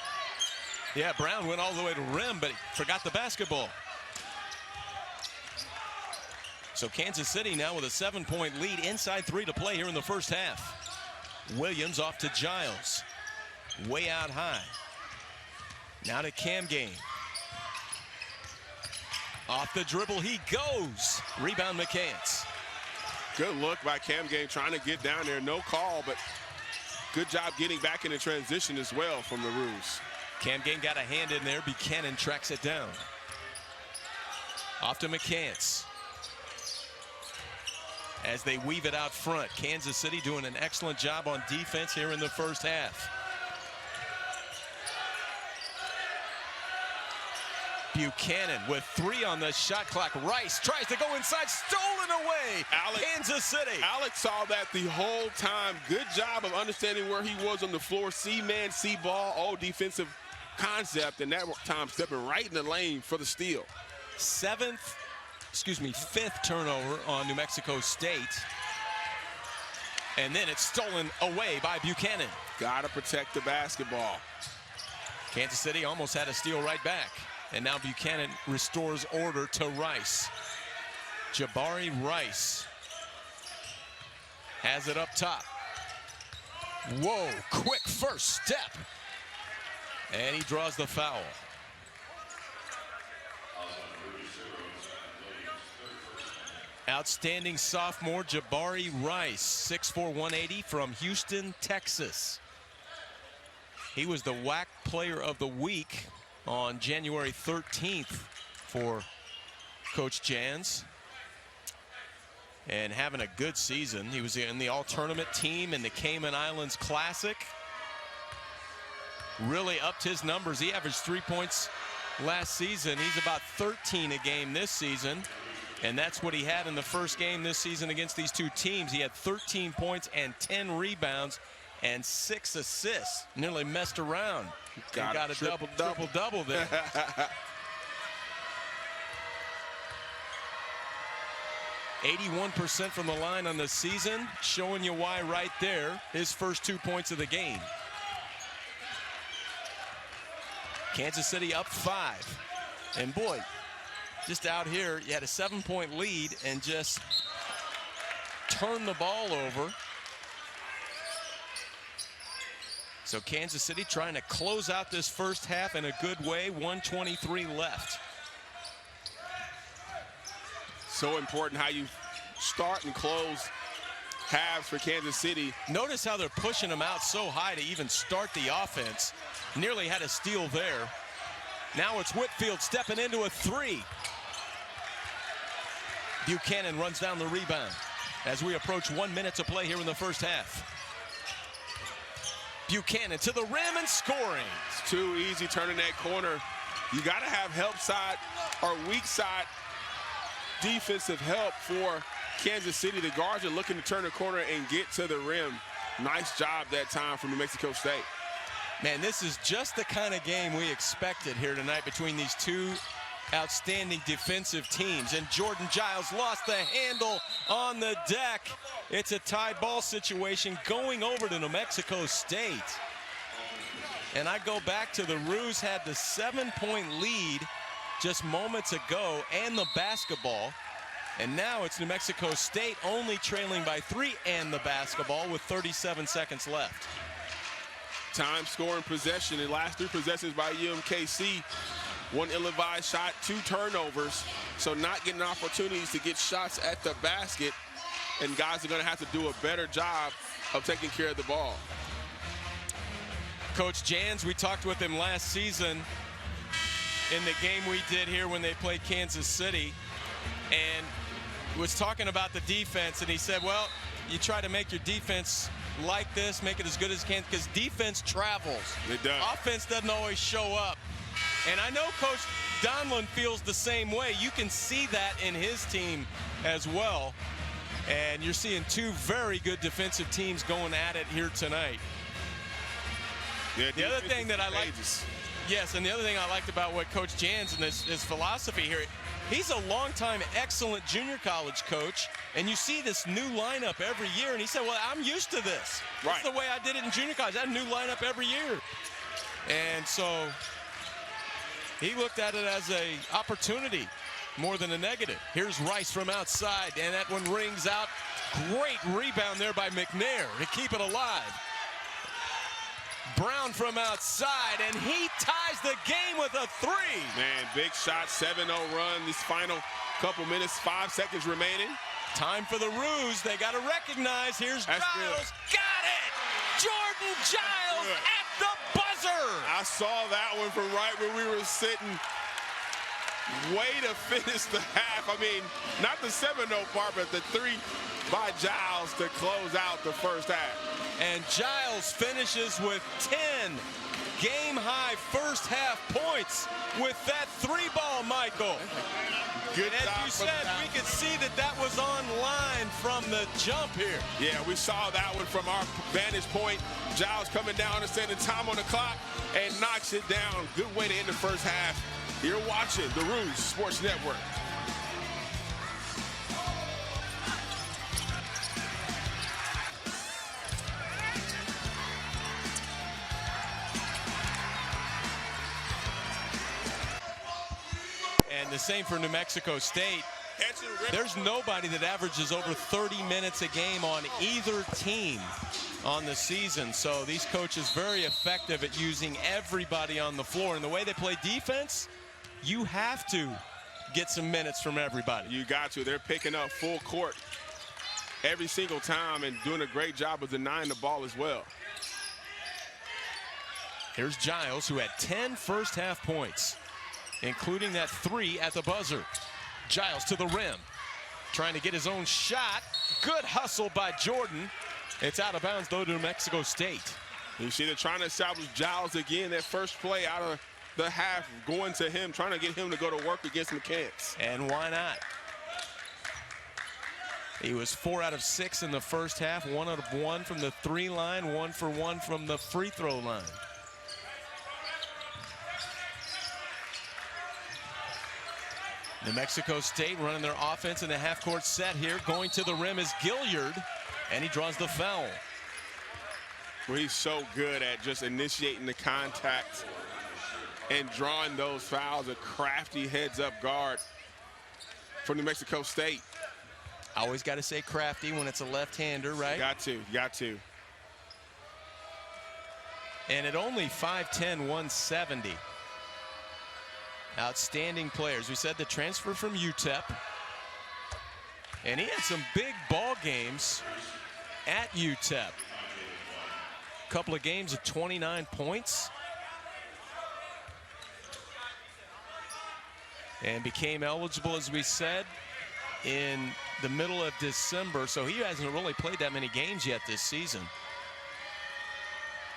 [SPEAKER 1] Yeah, Brown went all the way to rim, but he forgot the basketball. So Kansas City now with a 7-point lead, inside 3 to play here in the first half. Williams off to Giles. Way out high. Now to Cam Game. Off the dribble he goes. Rebound McCants.
[SPEAKER 2] Good look by Cam Game trying to get down there. No call, but good job getting back in the transition as well from the Roos.
[SPEAKER 1] Cam Game got a hand in there. Buchanan tracks it down. Off to McCants. As they weave it out front, Kansas City doing an excellent job on defense here in the first half. Buchanan with 3 on the shot clock. Rice tries to go inside, stolen away. Kansas City.
[SPEAKER 2] Alex saw that the whole time. Good job of understanding where he was on the floor. See man, see ball, all defensive concept, and that time stepping right in the lane for the steal.
[SPEAKER 1] 5th turnover on New Mexico State. And then it's stolen away by Buchanan.
[SPEAKER 2] Gotta protect the basketball.
[SPEAKER 1] Kansas City almost had a steal right back. And now Buchanan restores order to Rice. Jabari Rice has it up top. Whoa, quick first step. And he draws the foul. Outstanding sophomore Jabari Rice, 6'4", 180 from Houston, Texas. He was the WAC Player of the Week on January 13th for Coach Jans. And having a good season. He was in the all-tournament team in the Cayman Islands Classic. Really upped his numbers. He averaged 3 points last season. He's about 13 a game this season. And that's what he had in the first game this season against these two teams. He had 13 points and 10 rebounds and 6 assists. Nearly messed around. Got a triple-double there. 81% from the line on the season, showing you why right there. His first 2 points of the game. Kansas City up 5. And boy, just out here, you had a 7-point lead and just turned the ball over. So Kansas City trying to close out this first half in a good way. 1:23 left.
[SPEAKER 2] So important how you start and close halves for Kansas City.
[SPEAKER 1] Notice how they're pushing them out so high to even start the offense. Nearly had a steal there. Now it's Whitfield stepping into a 3. Buchanan runs down the rebound as we approach 1 minute to play here in the first half. Buchanan to the rim and scoring.
[SPEAKER 2] It's too easy turning that corner. You got to have help side or weak side defensive help for Kansas City. The guards are looking to turn the corner and get to the rim. Nice job that time from New Mexico State.
[SPEAKER 1] Man, this is just the kind of game we expected here tonight between these two outstanding defensive teams. And Jordan Giles lost the handle on the deck. It's a tie ball situation going over to New Mexico State. And I go back to the Roos had the 7-point lead just moments ago and the basketball. And now it's New Mexico State only trailing by 3 and the basketball with 37 seconds left.
[SPEAKER 2] Time scoring possession in the last 3 possessions by UMKC. 1 ill-advised shot, 2 turnovers. So not getting opportunities to get shots at the basket. And guys are going to have to do a better job of taking care of the ball.
[SPEAKER 1] Coach Jans, we talked with him last season in the game we did here when they played Kansas City, and was talking about the defense, and he said, well, you try to make your defense like this, make it as good as you can, because defense travels.
[SPEAKER 2] It does.
[SPEAKER 1] Offense doesn't always show up. And I know Coach Donlin feels the same way. You can see that in his team as well. And you're seeing 2 very good defensive teams going at it here tonight.
[SPEAKER 2] Yeah,
[SPEAKER 1] the other thing that I like, yes, and the other thing I liked about what Coach Jans and his philosophy here, he's a longtime excellent junior college coach, and you see this new lineup every year, and he said, well, I'm used to this.
[SPEAKER 2] Right.
[SPEAKER 1] That's the way I did it in junior college. I had a new lineup every year. And so he looked at it as an opportunity more than a negative. Here's Rice from outside, and that one rings out. Great rebound there by McNair to keep it alive. Brown from outside, and he ties the game with a 3.
[SPEAKER 2] Man, big shot, 7-0 run. This final couple minutes, 5 seconds remaining.
[SPEAKER 1] Time for the Roos. They got to recognize. Here's
[SPEAKER 2] That's
[SPEAKER 1] Giles.
[SPEAKER 2] Good.
[SPEAKER 1] Got it! Jordan Giles at the buzzer.
[SPEAKER 2] I saw that one from right where we were sitting. Way to finish the half. I mean, not the 7-0 part, but the 3 by Giles to close out the first half.
[SPEAKER 1] And Giles finishes with 10 game-high first half points with that 3-ball, Michael.
[SPEAKER 2] Good
[SPEAKER 1] and
[SPEAKER 2] job.
[SPEAKER 1] As you said, we could see that was online from the jump here.
[SPEAKER 2] Yeah, we saw that one from our vantage point. Giles coming down and setting time on the clock and knocks it down. Good way to end the first half. You're watching the Roos Sports Network.
[SPEAKER 1] And the same for New Mexico State. There's nobody that averages over 30 minutes a game on either team on the season. So these coaches very effective at using everybody on the floor. And the way they play defense, you have to get some minutes from everybody.
[SPEAKER 2] You got to. They're picking up full court every single time and doing a great job of denying the ball as well.
[SPEAKER 1] Here's Giles, who had 10 first half points, including that 3 at the buzzer. Giles to the rim, trying to get his own shot. Good hustle by Jordan. It's out of bounds, though, to New Mexico State.
[SPEAKER 2] You see they're trying to establish Giles again. That first play out of the half going to him, trying to get him to go to work against McCants.
[SPEAKER 1] And why not? He was 4 out of 6 in the first half, 1 out of 1 from the 3 line, 1 for 1 from the free throw line. New Mexico State running their offense in the half-court set here. Going to the rim is Gilliard, and he draws the foul.
[SPEAKER 2] Well, he's so good at just initiating the contact and drawing those fouls. A crafty heads-up guard for New Mexico State.
[SPEAKER 1] Always got to say crafty when it's a left-hander, right?
[SPEAKER 2] Got to.
[SPEAKER 1] And at only 5'10", 170. Outstanding players. We said the transfer from UTEP. And he had some big ball games at UTEP. A couple of games of 29 points. And became eligible, as we said, in the middle of December. So he hasn't really played that many games yet this season.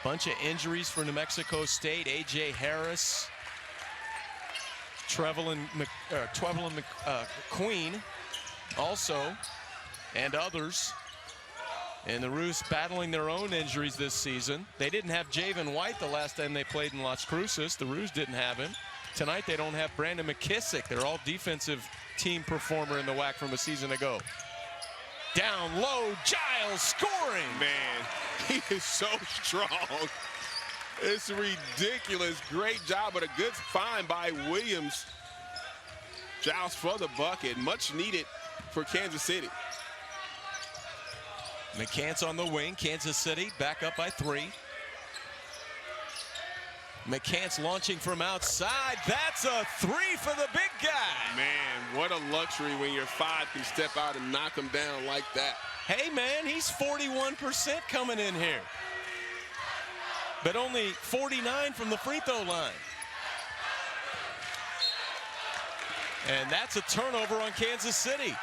[SPEAKER 1] Bunch of injuries for New Mexico State. A.J. Harris, Trevelyan Queen also, and others. And the Roos battling their own injuries this season. They didn't have Javen White the last time they played in Las Cruces. The Roos didn't have him. Tonight they don't have Brandon McKissick. They're all defensive team performer in the WAC from a season ago. Down low, Giles scoring.
[SPEAKER 2] Man, he is so strong. It's ridiculous. Great job, but a good find by Williams. Giles for the bucket. Much needed for Kansas City.
[SPEAKER 1] McCants on the wing. Kansas City back up by 3. McCants launching from outside. That's a 3 for the big guy.
[SPEAKER 2] Man, what a luxury when your 5 can step out and knock him down like that.
[SPEAKER 1] Hey, man, he's 41% coming in here. But only 49 from the free throw line. And that's a turnover on Kansas City.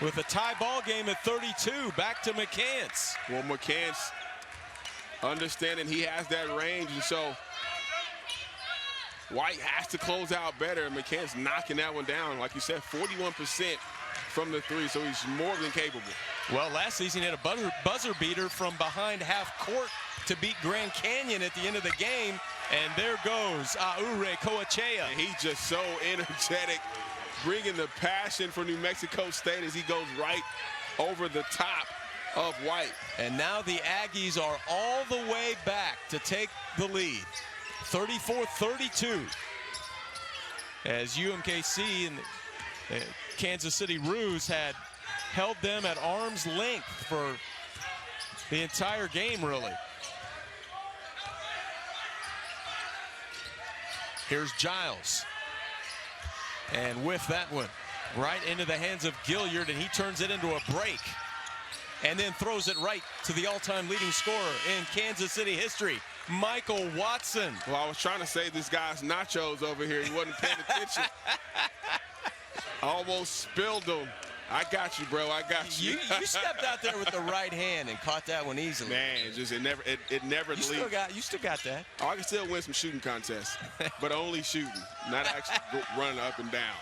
[SPEAKER 1] With a tie ball game at 32, back to McCants.
[SPEAKER 2] Well, McCants understanding he has that range, and so White has to close out better. McCants knocking that one down. Like you said, 41% from the 3, so he's more than capable.
[SPEAKER 1] Well, last season he had a buzzer beater from behind half court to beat Grand Canyon at the end of the game. And there goes Aure Coachea.
[SPEAKER 2] And he's just so energetic, bringing the passion for New Mexico State as he goes right over the top of White.
[SPEAKER 1] And now the Aggies are all the way back to take the lead. 34-32. As UMKC and the Kansas City Roos had held them at arm's length for the entire game, really. Here's Giles. And with that one, right into the hands of Gilliard, and he turns it into a break. And then throws it right to the all-time leading scorer in Kansas City history, Michael Watson.
[SPEAKER 2] Well, I was trying to say this guy's nachos over here. He wasn't paying attention. Almost spilled them. I got you, bro. I got you.
[SPEAKER 1] You stepped out there with the right hand and caught that one easily.
[SPEAKER 2] Man, it never leaves.
[SPEAKER 1] You still got that.
[SPEAKER 2] Oh, I can still win some shooting contests, but only shooting, not actually running up and down.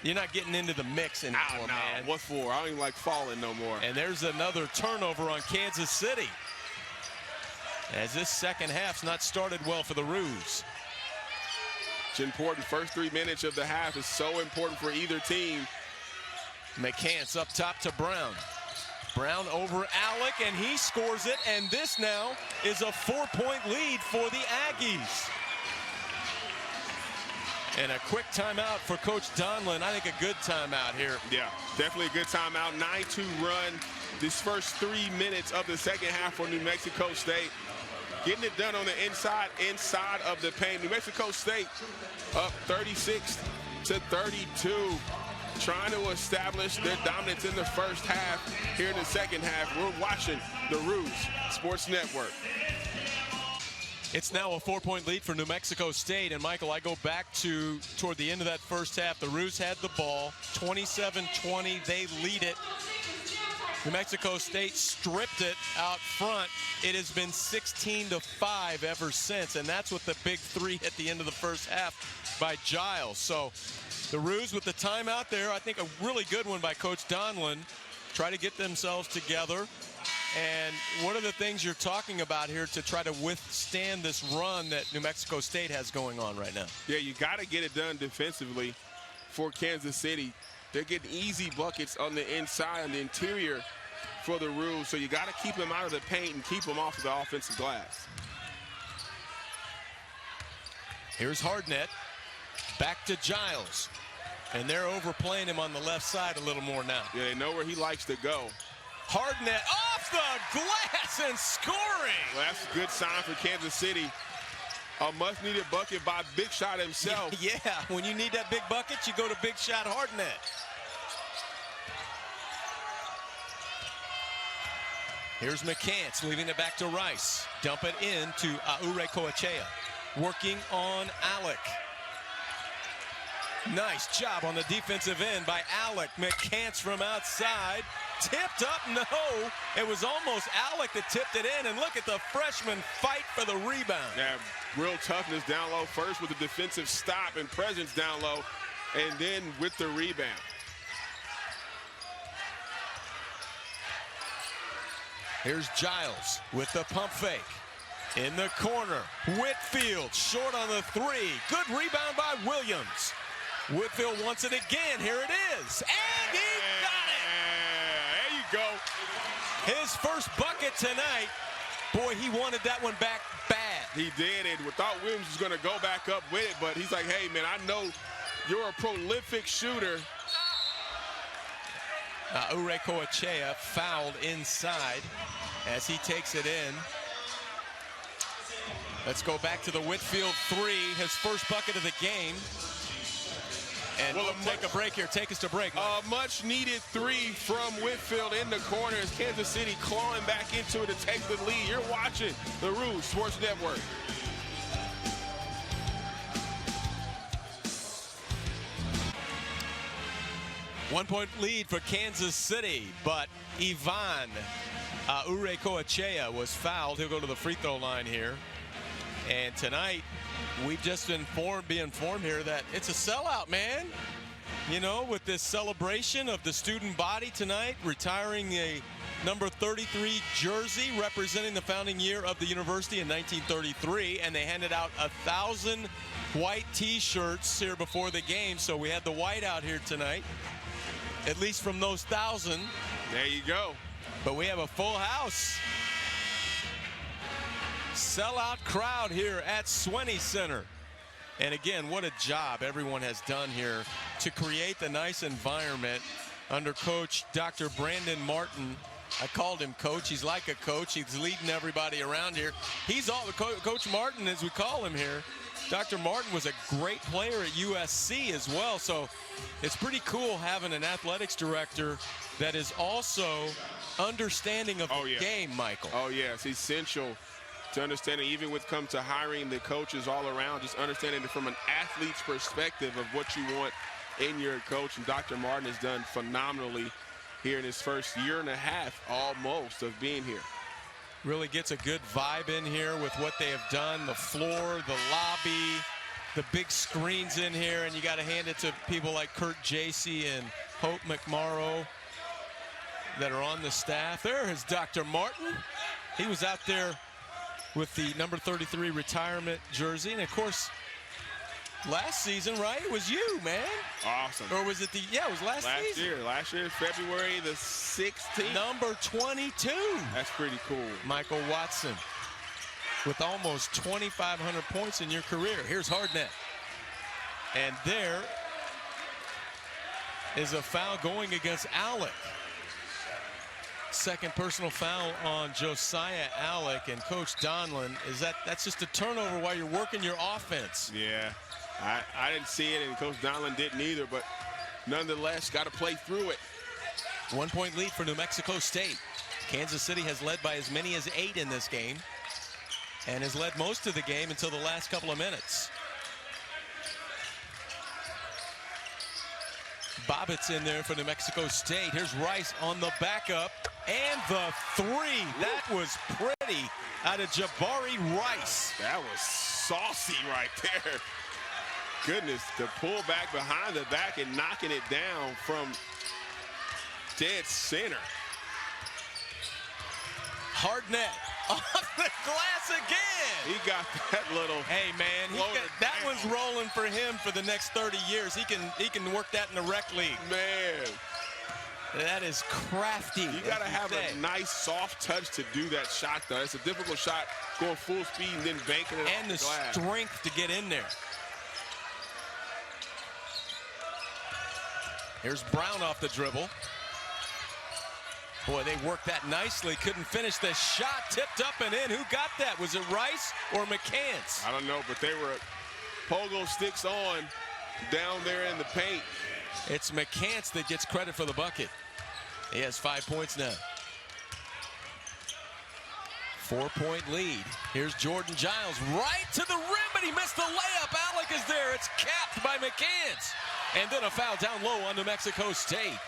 [SPEAKER 1] You're not getting into the mix anymore, man.
[SPEAKER 2] What for? I don't even like falling no more.
[SPEAKER 1] And there's another turnover on Kansas City, as this second half's not started well for the Roos.
[SPEAKER 2] It's important. First 3 minutes of the half is so important for either team.
[SPEAKER 1] McCants up top to Brown. Brown over Alec, and he scores it. And this now is a 4-point lead for the Aggies. And a quick timeout for Coach Donlin. I think a good timeout here.
[SPEAKER 2] Yeah, definitely a good timeout. 9-2 run this first 3 minutes of the second half for New Mexico State. Getting it done on the inside of the paint. New Mexico State up 36-32. Trying to establish their dominance in the first half. Here in the second half, we're watching the Roos Sports Network.
[SPEAKER 1] It's now a 4-point lead for New Mexico State. And, Michael, I go back toward the end of that first half. The Roos had the ball, 27-20. They lead it. New Mexico State stripped it out front. It has been 16-5 ever since. And that's with the big 3 at the end of the first half by Giles. So the Roos with the timeout there, I think a really good one by Coach Donlin, try to get themselves together. And what are the things you're talking about here to try to withstand this run that New Mexico State has going on right now?
[SPEAKER 2] Yeah, you got to get it done defensively for Kansas City. They're getting easy buckets on the inside, on the interior for the Roos. So you got to keep them out of the paint and keep them off of the offensive glass.
[SPEAKER 1] Here's Hardnett. Back to Giles. And they're overplaying him on the left side a little more now.
[SPEAKER 2] Yeah, they know where he likes to go.
[SPEAKER 1] Hardnett off the glass and scoring.
[SPEAKER 2] Well, that's a good sign for Kansas City. A much-needed bucket by Big Shot himself.
[SPEAKER 1] Yeah, when you need that big bucket, you go to Big Shot Hardnett. Here's McCants leaving it back to Rice. Dump it in to Aure-Coachea. Working on Alec. Nice job on the defensive end by Alec. McCants from outside. Tipped up, no. It was almost Alec that tipped it in, and look at the freshman fight for the rebound.
[SPEAKER 2] Yeah, real toughness down low. First with the defensive stop and presence down low, and then with the rebound.
[SPEAKER 1] Here's Giles with the pump fake. In the corner, Whitfield short on the three. Good rebound by Williams. Whitfield wants it again. Here it is. And he got it.
[SPEAKER 2] There you go.
[SPEAKER 1] His first bucket tonight. Boy, he wanted that one back bad.
[SPEAKER 2] He did, and we thought Williams was going to go back up with it, but he's like, hey, man, I know you're a prolific shooter.
[SPEAKER 1] Aure-Coachea fouled inside as he takes it in. Let's go back to the Whitfield three, his first bucket of the game. And we'll take a break here. Take us to break.
[SPEAKER 2] A much-needed three from Whitfield in the corner as Kansas City clawing back into it to take the lead. You're watching the Roos Sports Network.
[SPEAKER 1] One-point lead for Kansas City, but Ivan Aure-Coachea was fouled. He'll go to the free throw line here. And tonight, we've just been informed here that it's a sellout, man. You know, with this celebration of the student body tonight, retiring a number 33 jersey representing the founding year of the university in 1933, and they handed out 1,000 white T-shirts here before the game. So we had the white out here tonight, at least from those 1,000.
[SPEAKER 2] There you go.
[SPEAKER 1] But we have a full house. Sellout crowd here at Swinney Center. And again, what a job everyone has done here to create the nice environment under Coach Dr. Brandon Martin. I called him coach. He's like a coach. He's leading everybody around here. He's all Coach Martin, as we call him here. Dr. Martin was a great player at USC as well. So it's pretty cool having an athletics director that is also understanding of the game, Michael.
[SPEAKER 2] Oh, yeah, it's essential to understanding, even with come to hiring the coaches all around, just understanding it from an athlete's perspective of what you want in your coach. And Dr. Martin has done phenomenally here in his first year and a half almost of being here.
[SPEAKER 1] Really gets a good vibe in here with what they have done, the floor, the lobby, the big screens in here, and you got to hand it to people like Kurt Jacey and Hope McMorrow that are on the staff. There is Dr. Martin. He was out there with the number 33 retirement jersey. And of course, last season, right? It was you, man.
[SPEAKER 2] Awesome.
[SPEAKER 1] Or was it it was last season.
[SPEAKER 2] Last year, February the 16th.
[SPEAKER 1] Number 22.
[SPEAKER 2] That's pretty cool.
[SPEAKER 1] Michael Watson with almost 2,500 points in your career. Here's Hardnett. And there is a foul going against Alec. Second personal foul on Josiah Alec, and Coach Donlin, that's just a turnover while you're working your offense.
[SPEAKER 2] Yeah, I didn't see it, and Coach Donlin didn't either, but nonetheless, got to play through it.
[SPEAKER 1] 1-point lead for New Mexico State. Kansas City has led by as many as 8 in this game and has led most of the game until the last couple of minutes. Bobbitt's in there for New Mexico State. Here's Rice on the backup. And the three. That was pretty out of Jabari Rice.
[SPEAKER 2] That was saucy right there. Goodness, to pull back behind the back and knocking it down from dead center.
[SPEAKER 1] Hardnett off the glass again.
[SPEAKER 2] He got that little.
[SPEAKER 1] Hey man, that one's rolling for him for the next 30 years. He can work that in the rec league.
[SPEAKER 2] Man,
[SPEAKER 1] that is crafty.
[SPEAKER 2] You got to have a nice soft touch to do that shot, though. It's a difficult shot, going full speed and then banking it off the glass.
[SPEAKER 1] And the strength to get in there. Here's Brown off the dribble. Boy, they worked that nicely. Couldn't finish the shot. Tipped up and in. Who got that? Was it Rice or McCants?
[SPEAKER 2] I don't know, but they were pogo sticks on down there in the paint.
[SPEAKER 1] It's McCants that gets credit for the bucket. He has 5 points now. 4-point lead. Here's Jordan Giles right to the rim, but he missed the layup. Alec is there. It's capped by McCants. And then a foul down low on New Mexico State.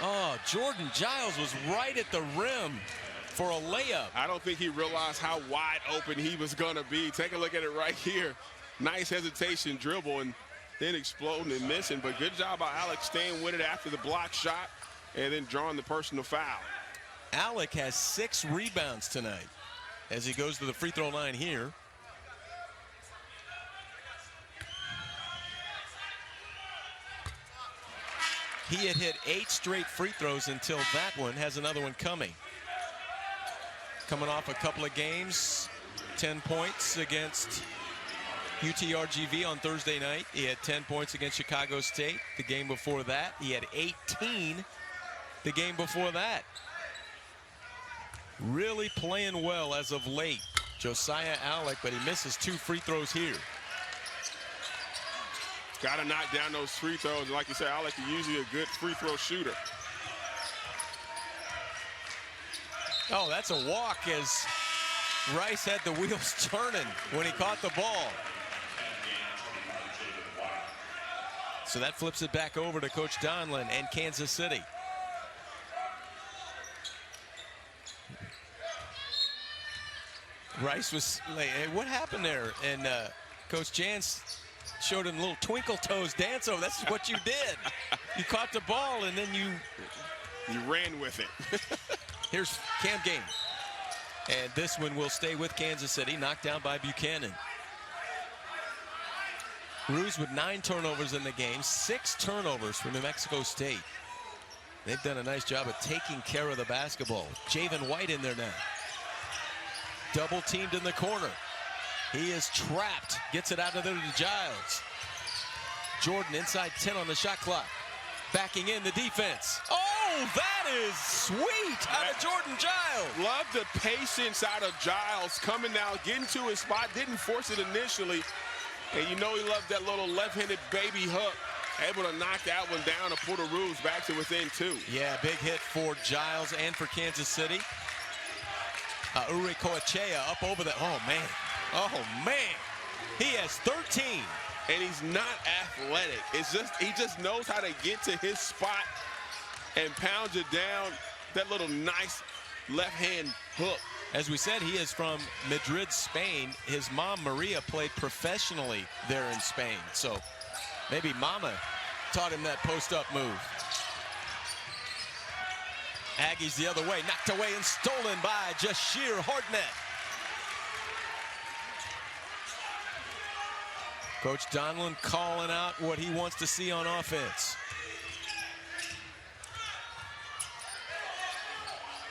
[SPEAKER 1] Oh, Jordan Giles was right at the rim for a layup.
[SPEAKER 2] I don't think he realized how wide open he was going to be. Take a look at it right here. Nice hesitation dribble and then exploding and missing. But good job by Alec staying with it after the block shot and then drawing the personal foul.
[SPEAKER 1] Alec has 6 rebounds tonight as he goes to the free throw line here. He had hit 8 straight free throws until that one. Has another one coming. Coming off a couple of games, 10 points against UTRGV on Thursday night. He had 10 points against Chicago State. The game before that, he had 18 the game before that. Really playing well as of late, Josiah Alec, but he misses 2 free throws here.
[SPEAKER 2] Got to knock down those free throws. And like you said, Alec is usually a good free throw shooter.
[SPEAKER 1] Oh, that's a walk as Rice had the wheels turning when he caught the ball. So that flips it back over to Coach Donlin and Kansas City. Rice was like, hey, what happened there? And Coach Jans showed him a little twinkle toes dance over. That's what you did. You caught the ball and then you
[SPEAKER 2] ran with it.
[SPEAKER 1] Here's Cam Game. And this one will stay with Kansas City, knocked down by Buchanan. Roos with 9 turnovers in the game, 6 turnovers for New Mexico State. They've done a nice job of taking care of the basketball. Javen White in there now. Double teamed in the corner. He is trapped. Gets it out of there to Giles. Jordan inside 10 on the shot clock. Backing in the defense. Oh, that is sweet out of Jordan Giles.
[SPEAKER 2] Love the patience out of Giles coming down, getting to his spot. Didn't force it initially. And you know he loved that little left-handed baby hook. Able to knock that one down and pull the Roos back to within 2.
[SPEAKER 1] Yeah, big hit for Giles and for Kansas City. Uri Coachea up over the, oh man, he has 13.
[SPEAKER 2] And he's not athletic. It's just, he just knows how to get to his spot and pound it down. That little nice left-hand hook.
[SPEAKER 1] As we said, he is from Madrid, Spain. His mom, Maria, played professionally there in Spain. So maybe Mama taught him that post-up move. Aggies the other way, knocked away and stolen by just sheer Hardnett. Coach Donlin calling out what he wants to see on offense.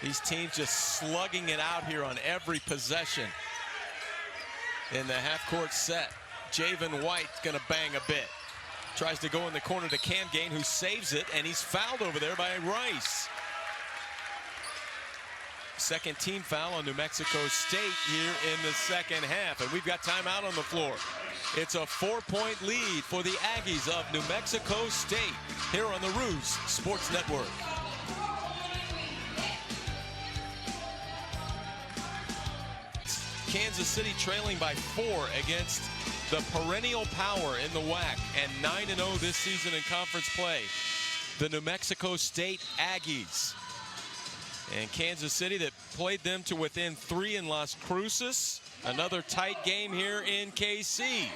[SPEAKER 1] These teams just slugging it out here on every possession in the half-court set. Javen White's going to bang a bit. Tries to go in the corner to Cam Gain, who saves it, and he's fouled over there by Rice. Second team foul on New Mexico State here in the second half, and we've got timeout on the floor. It's a 4-point lead for the Aggies of New Mexico State here on the Roos Sports Network. Kansas City trailing by 4 against the perennial power in the WAC and 9-0 this season in conference play, the New Mexico State Aggies. And Kansas City that played them to within 3 in Las Cruces. Another tight game here in KC.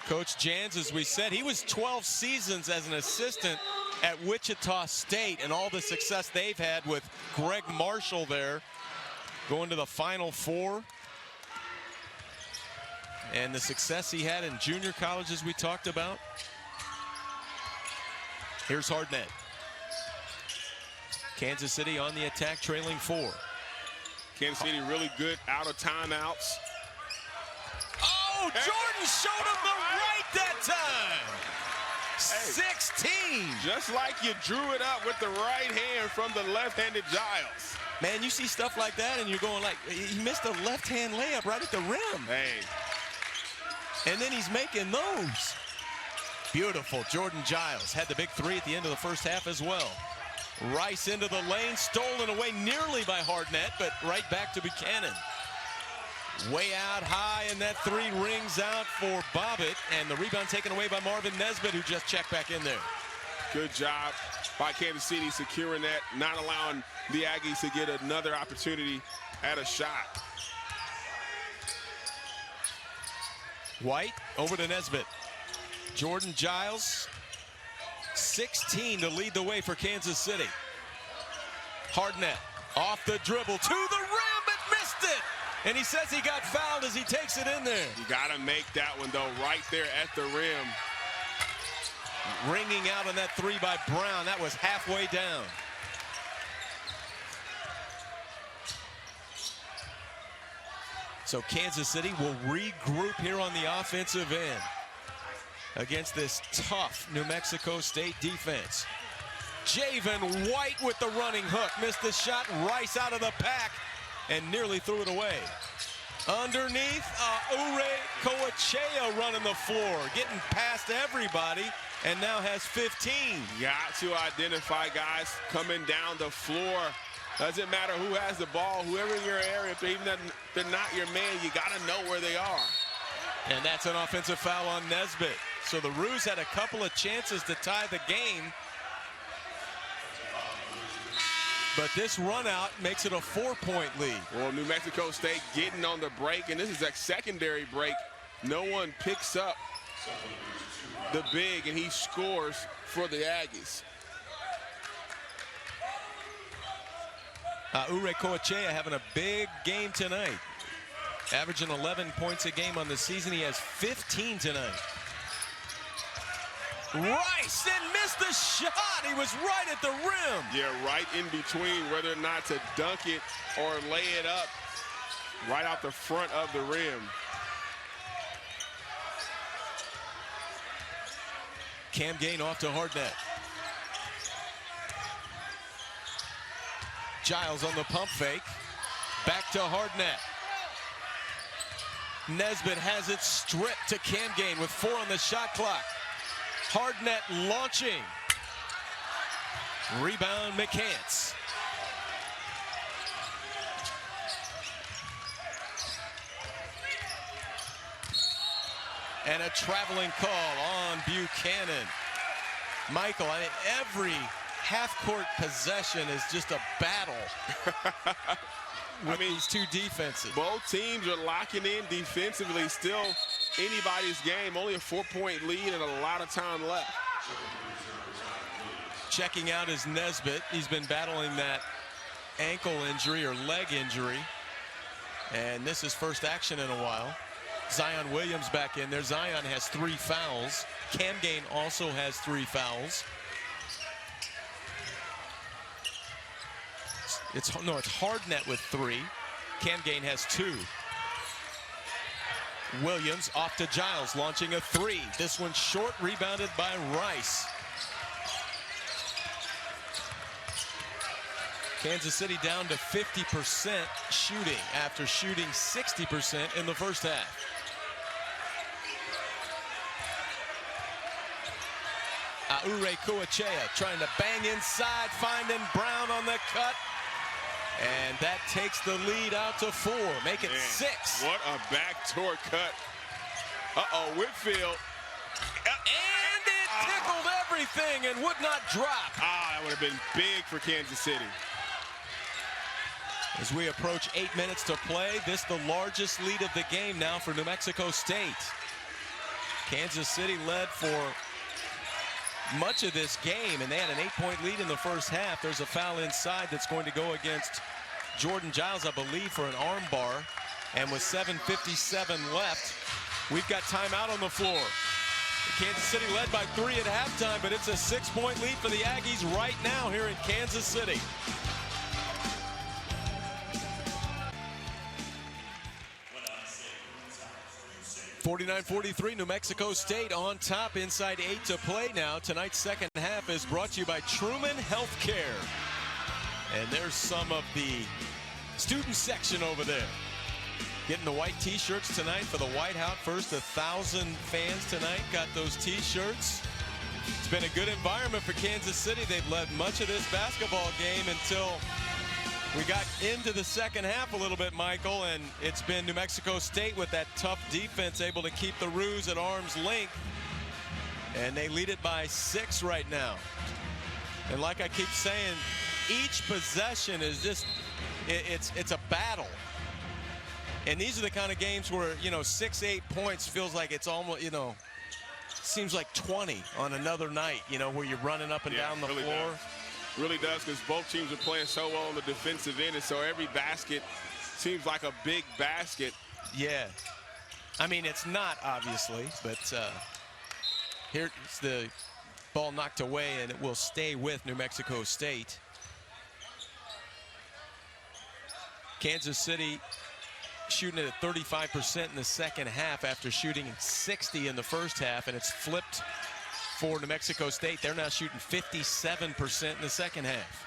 [SPEAKER 1] Coach Jans, as we said, he was 12 seasons as an assistant at Wichita State, and all the success they've had with Greg Marshall there, going to the Final Four. And the success he had in junior college, as we talked about. Here's Hardnett. Kansas City on the attack, trailing 4.
[SPEAKER 2] Kansas City really good out of timeouts.
[SPEAKER 1] Oh, Jordan showed him the right that time. 16.
[SPEAKER 2] Just like you drew it up with the right hand from the left-handed Giles.
[SPEAKER 1] Man, you see stuff like that and you're going like, he missed a left-hand layup right at the rim.
[SPEAKER 2] Hey.
[SPEAKER 1] And then he's making those. Beautiful. Jordan Giles had the big 3 at the end of the first half as well. Rice into the lane, stolen away nearly by Hardnett, but right back to Buchanan. Way out high, and that 3 rings out for Bobbitt, and the rebound taken away by Marvin Nesbitt, who just checked back in there.
[SPEAKER 2] Good job by Kansas City securing that, not allowing the Aggies to get another opportunity at a shot.
[SPEAKER 1] White over to Nesbitt. Jordan Giles, 16 to lead the way for Kansas City. Hardnett off the dribble to the rim, but missed it. And he says he got fouled as he takes it in there.
[SPEAKER 2] You got to make that one, though, right there at the rim.
[SPEAKER 1] Ringing out on that 3 by Brown. That was halfway down. So Kansas City will regroup here on the offensive end against this tough New Mexico State defense. Javen White with the running hook. Missed the shot. Rice out of the pack and nearly threw it away. Underneath, Ure Coachea running the floor, getting past everybody, and now has 15.
[SPEAKER 2] Got to identify guys coming down the floor. Doesn't matter who has the ball, whoever in your area, if they're not your man, you got to know where they are.
[SPEAKER 1] And that's an offensive foul on Nesbitt. So the Roos had a couple of chances to tie the game, but this run out makes it a 4-point lead.
[SPEAKER 2] Well, New Mexico State getting on the break, and this is a secondary break. No one picks up the big, and he scores for the Aggies.
[SPEAKER 1] Ure Coachea having a big game tonight. Averaging 11 points a game on the season. He has 15 tonight. Rice and missed the shot. He was right at the rim.
[SPEAKER 2] Yeah, right in between whether or not to dunk it or lay it up right out the front of the rim.
[SPEAKER 1] Cam Gain off to Hardnett. Giles on the pump fake. Back to Hardnett. Nesbitt has it stripped to Cam Gain with 4 on the shot clock. Hardnett launching. Rebound McCants. And a traveling call on Buchanan. Michael, I mean, every half-court possession is just a battle with these two defenses.
[SPEAKER 2] Both teams are locking in defensively. Still anybody's game. Only a 4-point lead and a lot of time left.
[SPEAKER 1] Checking out is Nesbitt. He's been battling that ankle injury or leg injury. And this is first action in a while. Zion Williams back in there. Zion has 3 fouls. Cam Gain also has 3 fouls. It's Hardnett with 3. Cam Gain has 2. Williams off to Giles, launching a 3. This one short, rebounded by Rice. Kansas City down to 50% shooting after shooting 60% in the first half. Ure Coachea trying to bang inside, finding Brown on the cut. And that takes the lead out to 4, make it 6.
[SPEAKER 2] What a backdoor cut. Uh-oh, Whitfield.
[SPEAKER 1] And it tickled everything and would not drop.
[SPEAKER 2] That would have been big for Kansas City.
[SPEAKER 1] As we approach 8 minutes to play, this the largest lead of the game now for New Mexico State. Kansas City led for much of this game, and they had an 8-point lead in the first half. There's a foul inside that's going to go against Jordan Giles, I believe, for an arm bar. And with 7:57 left, we've got timeout on the floor. Kansas City led by 3 at halftime, but it's a 6-point lead for the Aggies right now here in Kansas City. (49-43), New Mexico State on top, inside 8 to play now. Tonight's second half is brought to you by Truman Healthcare. And there's some of the student section over there. Getting the white t-shirts tonight for the White House. First 1,000 fans tonight got those t-shirts. It's been a good environment for Kansas City. They've led much of this basketball game until we got into the second half a little bit, Michael, and it's been New Mexico State with that tough defense able to keep the Roos at arm's length. And they lead it by 6 right now. And like I keep saying, each possession is just, it's a battle. And these are the kind of games where, 6-8 points feels like it's almost, seems like 20 on another night, where you're running up and down the floor.
[SPEAKER 2] Really does, because both teams are playing so well on the defensive end, and so every basket seems like a big basket.
[SPEAKER 1] Yeah. I mean, it's not, obviously, but here's the ball knocked away, and it will stay with New Mexico State. Kansas City shooting it at 35% in the second half after shooting 60 in the first half, and it's flipped for New Mexico State. They're now shooting 57% in the second half.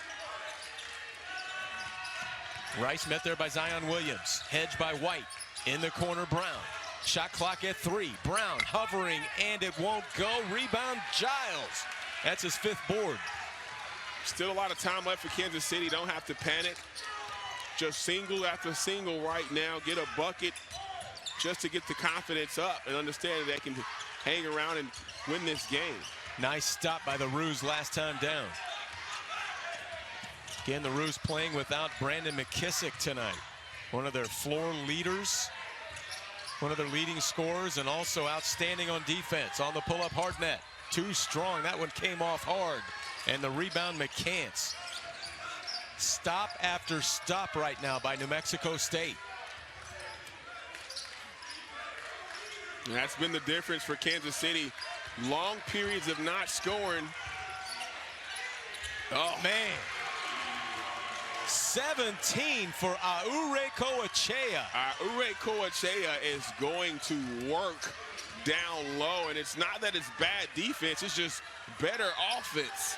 [SPEAKER 1] Rice met there by Zion Williams. Hedged by White. In the corner, Brown. Shot clock at 3. Brown hovering, and it won't go. Rebound, Giles. That's his 5th board.
[SPEAKER 2] Still a lot of time left for Kansas City. Don't have to panic. Just single after single right now. Get a bucket just to get the confidence up and understand that they can hang around and win this game.
[SPEAKER 1] Nice stop by the Roos last time down. Again, the Roos playing without Brandon McKissick tonight. One of their floor leaders, one of their leading scorers, and also outstanding on defense. On the pull-up hard net. Too strong. That one came off hard. And the rebound, McCants. Stop after stop right now by New Mexico State.
[SPEAKER 2] And that's been the difference for Kansas City. Long periods of not scoring.
[SPEAKER 1] Oh, man. 17 for Aure Coachea.
[SPEAKER 2] Aure Coachea is going to work down low, and it's not that it's bad defense, it's just better offense.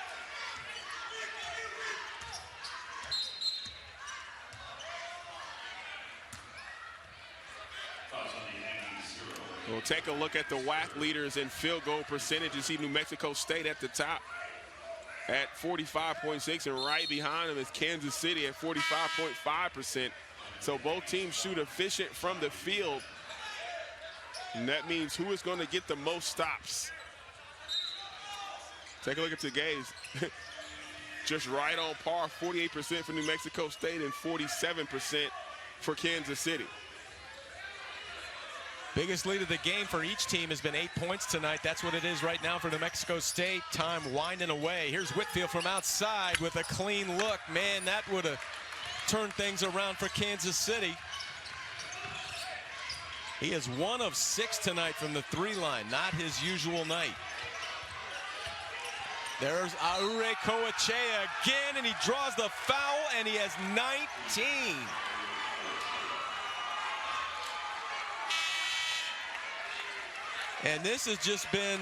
[SPEAKER 2] We'll take a look at the WAC leaders in field goal percentage. You see New Mexico State at the top at 45.6, and right behind them is Kansas City at 45.5%. So both teams shoot efficient from the field, and that means who is going to get the most stops. Take a look at the games. Just right on par, 48% for New Mexico State and 47% for Kansas City.
[SPEAKER 1] Biggest lead of the game for each team has been 8 points tonight. That's what it is right now for New Mexico State. Time winding away. Here's Whitfield from outside with a clean look. Man, that would have turned things around for Kansas City. He is 1 of 6 tonight from the 3 line. Not his usual night. There's Aure Coachea again, and he draws the foul, and he has 19. And this has just been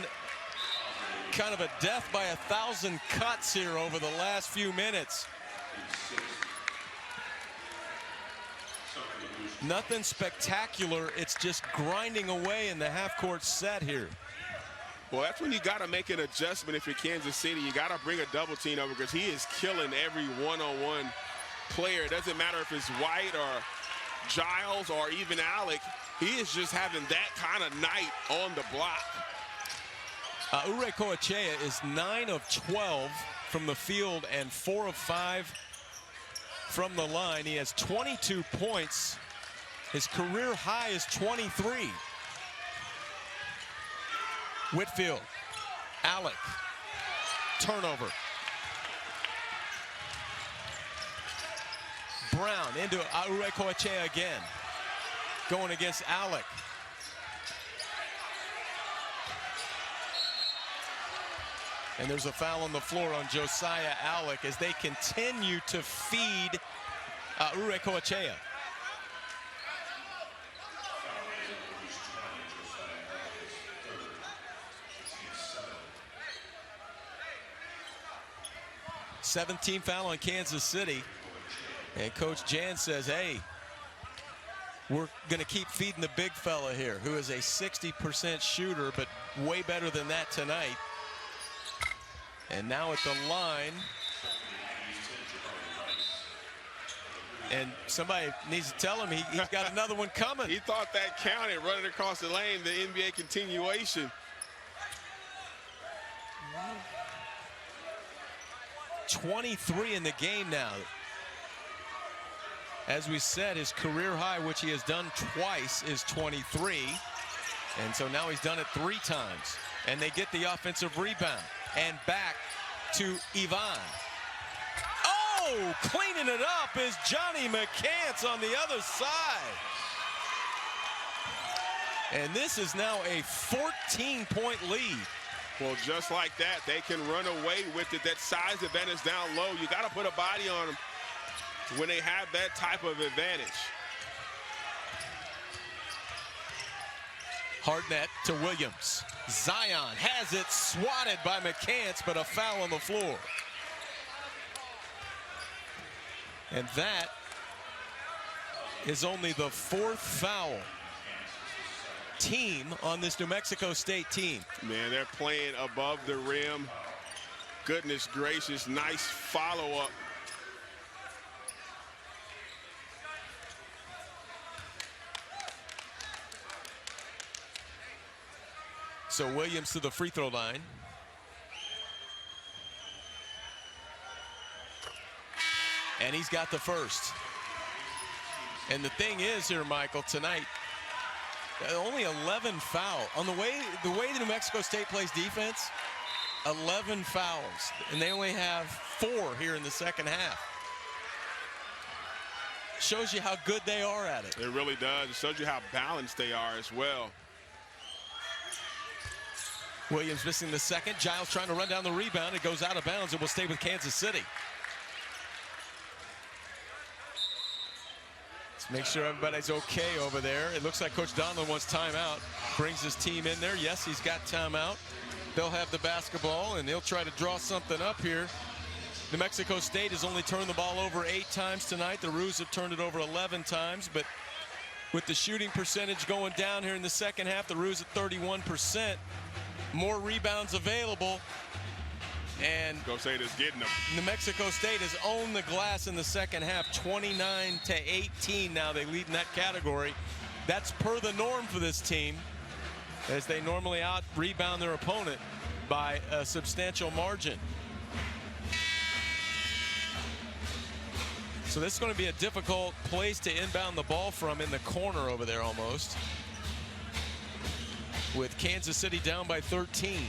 [SPEAKER 1] kind of a death by 1,000 cuts here over the last few minutes. Nothing spectacular. It's just grinding away in the half-court set here.
[SPEAKER 2] Well, that's when you got to make an adjustment if you're Kansas City. You got to bring a double team over because he is killing every one-on-one player. It doesn't matter if it's White or Giles or even Alec. He is just having that kind of night on the block.
[SPEAKER 1] Aure Coachea is 9 of 12 from the field and 4 of 5 from the line. He has 22 points. His career high is 23. Whitfield, Alec, turnover. Brown into Urekoechea again, going against Alec. And there's a foul on the floor on Josiah Alec as they continue to feed Urekoechea. #17 foul on Kansas City. And Coach Jan says, hey, we're going to keep feeding the big fella here, who is a 60% shooter, but way better than that tonight. And now at the line. And somebody needs to tell him he's got another one coming.
[SPEAKER 2] He thought that counted, running across the lane, the NBA continuation.
[SPEAKER 1] 23 in the game now. As we said, his career high, which he has done twice, is 23. And so now he's done it 3 times. And they get the offensive rebound. And back to Ivan. Oh, cleaning it up is Johnny McCants on the other side. And this is now a 14-point lead.
[SPEAKER 2] Well, just like that, they can run away with it. That size advantage down low, you got to put a body on them when they have that type of advantage.
[SPEAKER 1] Hardnet to Williams. Zion has it swatted by McCants, but a foul on the floor. And that is only the 4th foul team on this New Mexico State team.
[SPEAKER 2] Man, they're playing above the rim. Goodness gracious, nice follow-up.
[SPEAKER 1] So Williams to the free throw line. And he's got the first. And the thing is here, Michael, tonight, only 11 fouls. On the way the New Mexico State plays defense, 11 fouls. And they only have 4 here in the second half. Shows you how good they are at it.
[SPEAKER 2] It really does. It shows you how balanced they are as well.
[SPEAKER 1] Williams missing the second. Giles trying to run down the rebound. It goes out of bounds and will stay with Kansas City. Let's make sure everybody's okay over there. It looks like Coach Donlin wants timeout. Brings his team in there. Yes, he's got timeout. They'll have the basketball, and they'll try to draw something up here. New Mexico State has only turned the ball over 8 times tonight. The Roos have turned it over 11 times, but with the shooting percentage going down here in the second half, the Roos at 31%. More rebounds available, and
[SPEAKER 2] Go State is getting them.
[SPEAKER 1] New Mexico State has owned the glass in the second half, 29-18. Now they lead in that category. That's per the norm for this team, as they normally out-rebound their opponent by a substantial margin. So this is going to be a difficult place to inbound the ball from, in the corner over there almost, with Kansas City down by 13.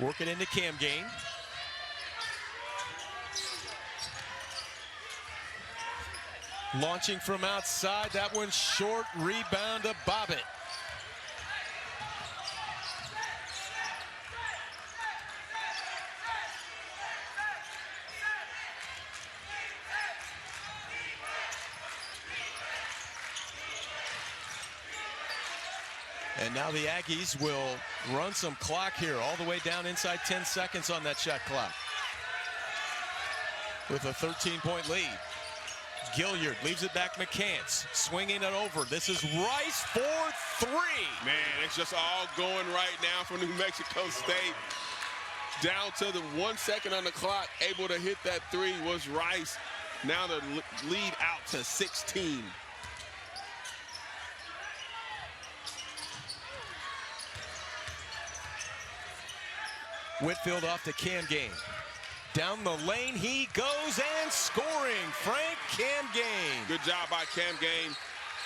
[SPEAKER 1] Work it into Cam Gain. Launching from outside, that one's short, rebound to Bobbitt. And now the Aggies will run some clock here, all the way down inside 10 seconds on that shot clock, with a 13-point lead. Gilliard leaves it back. McCants swinging it over. This is Rice for 3.
[SPEAKER 2] Man, it's just all going right now for New Mexico State. Down to the 1 second on the clock, able to hit that 3 was Rice. Now the lead out to 16.
[SPEAKER 1] Whitfield off to Cam Gain. Down the lane he goes and scoring. Frank Camgain.
[SPEAKER 2] Good job by Camgain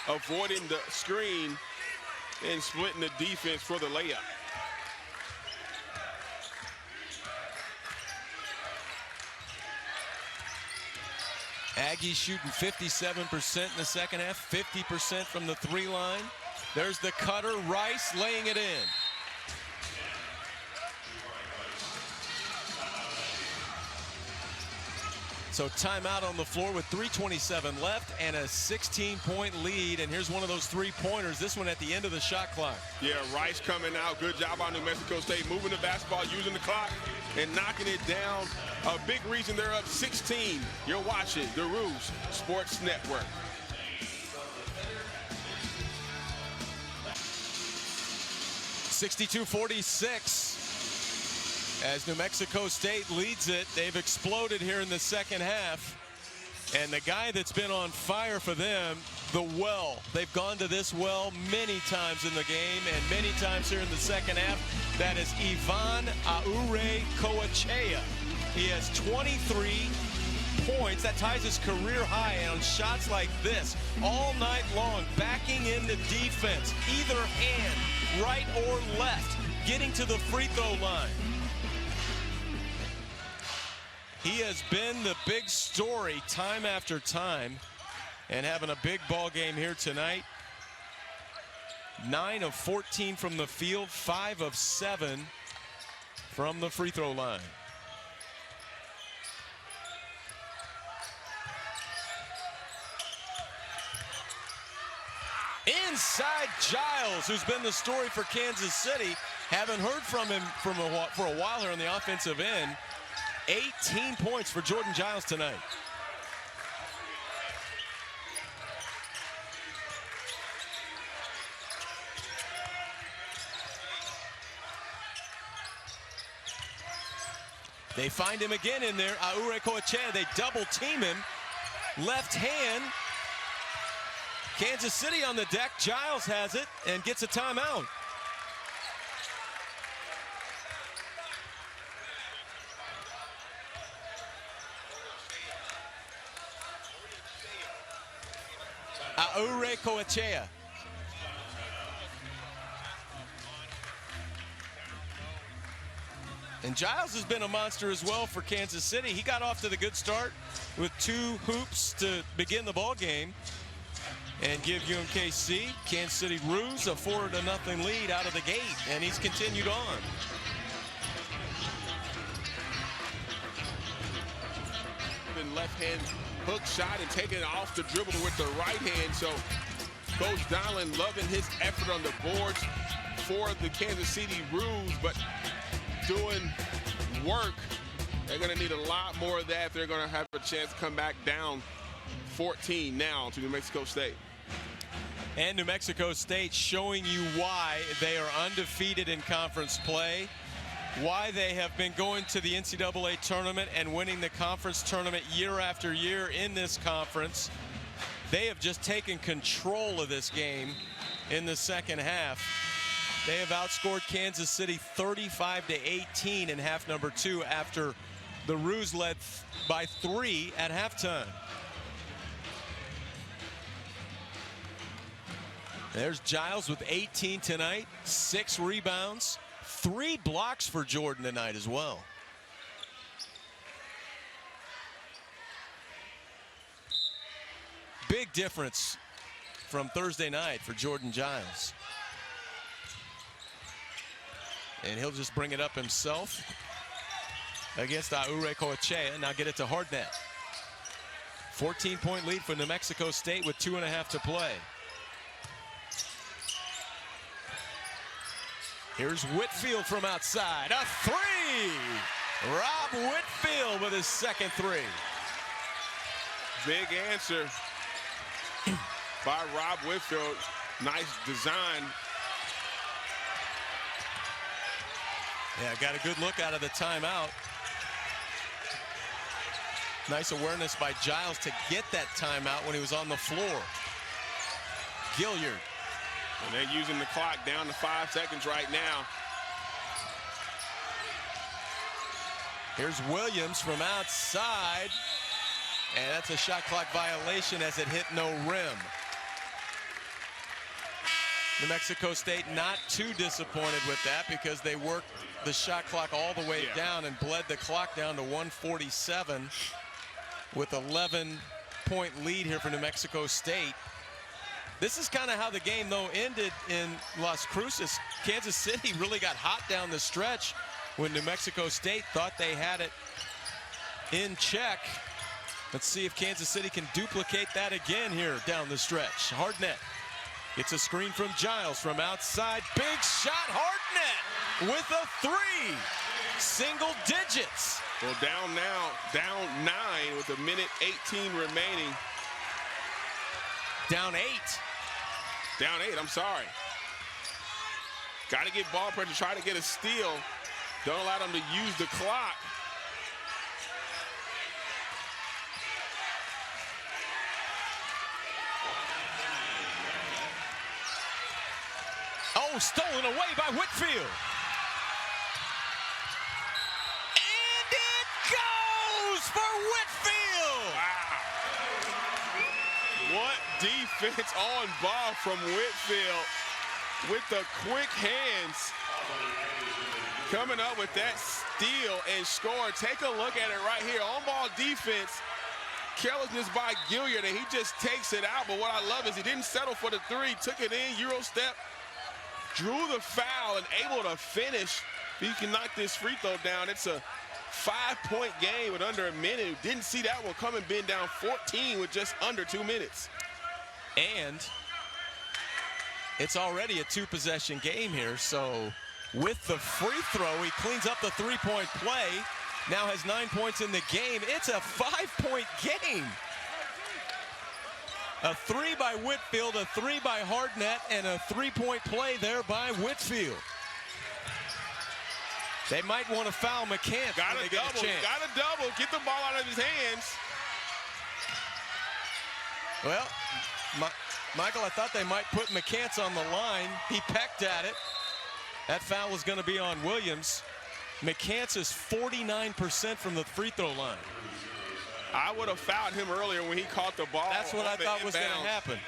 [SPEAKER 2] avoiding the screen and splitting the defense for the layup.
[SPEAKER 1] Aggies shooting 57% in the second half, 50% from the three line. There's the cutter, Rice laying it in. So timeout on the floor with 3:27 left and a 16-point lead. And here's one of those three-pointers, this one at the end of the shot clock.
[SPEAKER 2] Yeah, Rice coming out. Good job on New Mexico State, moving the basketball, using the clock, and knocking it down. A big reason they're up 16. You're watching the Roos Sports Network.
[SPEAKER 1] (62-46) as New Mexico State leads it. They've exploded here in the second half. And the guy that's been on fire for them, the well. They've gone to this well many times in the game and many times here in the second half. That is Ivan Aure-Coachea. He has 23 points. That ties his career high on shots like this all night long, backing in the defense, either hand, right or left, getting to the free throw line. He has been the big story time after time and having a big ball game here tonight. 9 of 14 from the field, 5 of 7 from the free throw line. Inside Giles, who's been the story for Kansas City. Haven't heard from him for a while here on the offensive end. 18 points for Jordan Giles tonight. They find him again in there. Aure-Coachea, they double team him. Left hand. Kansas City on the deck. Giles has it and gets a timeout. Aure-Coachea. And Giles has been a monster as well for Kansas City. He got off to the good start with 2 hoops to begin the ball game and give UMKC, Kansas City Roos, a 4-0 lead out of the gate, and he's continued on.
[SPEAKER 2] Left-hand hook shot and taking it off the dribble with the right hand. So Coach Donlin loving his effort on the boards for the Kansas City Roos, but doing work. They're going to need a lot more of that if they're going to have a chance to come back down 14 now to New Mexico State.
[SPEAKER 1] And New Mexico State showing you why they are undefeated in conference play, why they have been going to the NCAA tournament and winning the conference tournament year after year in this conference. They have just taken control of this game in the second half. They have outscored Kansas City 35-18 in half number 2 after the Roos led by 3 at halftime. There's Giles with 18 tonight, 6 rebounds. 3 blocks for Jordan tonight as well. Big difference from Thursday night for Jordan Giles. And he'll just bring it up himself against Aure-Coachea. Now get it to Hardnett. 14-point lead for New Mexico State with 2.5 to play. Here's Whitfield from outside. A 3! Rob Whitfield with his second 3.
[SPEAKER 2] Big answer by Rob Whitfield. Nice design.
[SPEAKER 1] Yeah, got a good look out of the timeout. Nice awareness by Giles to get that timeout when he was on the floor. Gilliard.
[SPEAKER 2] And they're using the clock down to 5 seconds right now.
[SPEAKER 1] Here's Williams from outside. And that's a shot clock violation as it hit no rim. New Mexico State not too disappointed with that because they worked the shot clock all the way down and bled the clock down to 147 with 11-point lead here for New Mexico State. This is kind of how the game, though, ended in Las Cruces. Kansas City really got hot down the stretch when New Mexico State thought they had it in check. Let's see if Kansas City can duplicate that again here down the stretch. Hardnett gets a screen from Giles from outside. Big shot, Hardnett with a three. Single digits.
[SPEAKER 2] Well, down now, down 9 with a minute 18 remaining.
[SPEAKER 1] Down 8.
[SPEAKER 2] Down 8, I'm sorry. Got to get ball pressure, try to get a steal. Don't allow them to use the clock.
[SPEAKER 1] Oh, stolen away by Whitfield. And it goes for Whitfield.
[SPEAKER 2] Wow. What defense on ball from Whitfield with the quick hands. Coming up with that steal and score. Take a look at it right here. On ball defense. Carelessness by Gilliard, and he just takes it out. But what I love is he didn't settle for the three. Took it in, Euro step. Drew the foul and able to finish. If he can knock this free throw down, it's a 5-point game with under a minute. Didn't see that one coming, been down 14 with just under 2 minutes.
[SPEAKER 1] And it's already a 2-possession game here. So with the free throw, he cleans up the three-point play. Now has 9 points in the game. It's a 5-point game. A 3 by Whitfield, a 3 by Hardnett, and a 3-point play there by Whitfield. They might want to foul McCants.
[SPEAKER 2] Got a double, got a double. Get the ball out of his hands.
[SPEAKER 1] Well, Michael, I thought they might put McCants on the line. He pecked at it. That foul was going to be on Williams. McCants is 49% from the free throw line.
[SPEAKER 2] I would have fouled him earlier when he caught the ball.
[SPEAKER 1] That's what I thought was going to happen.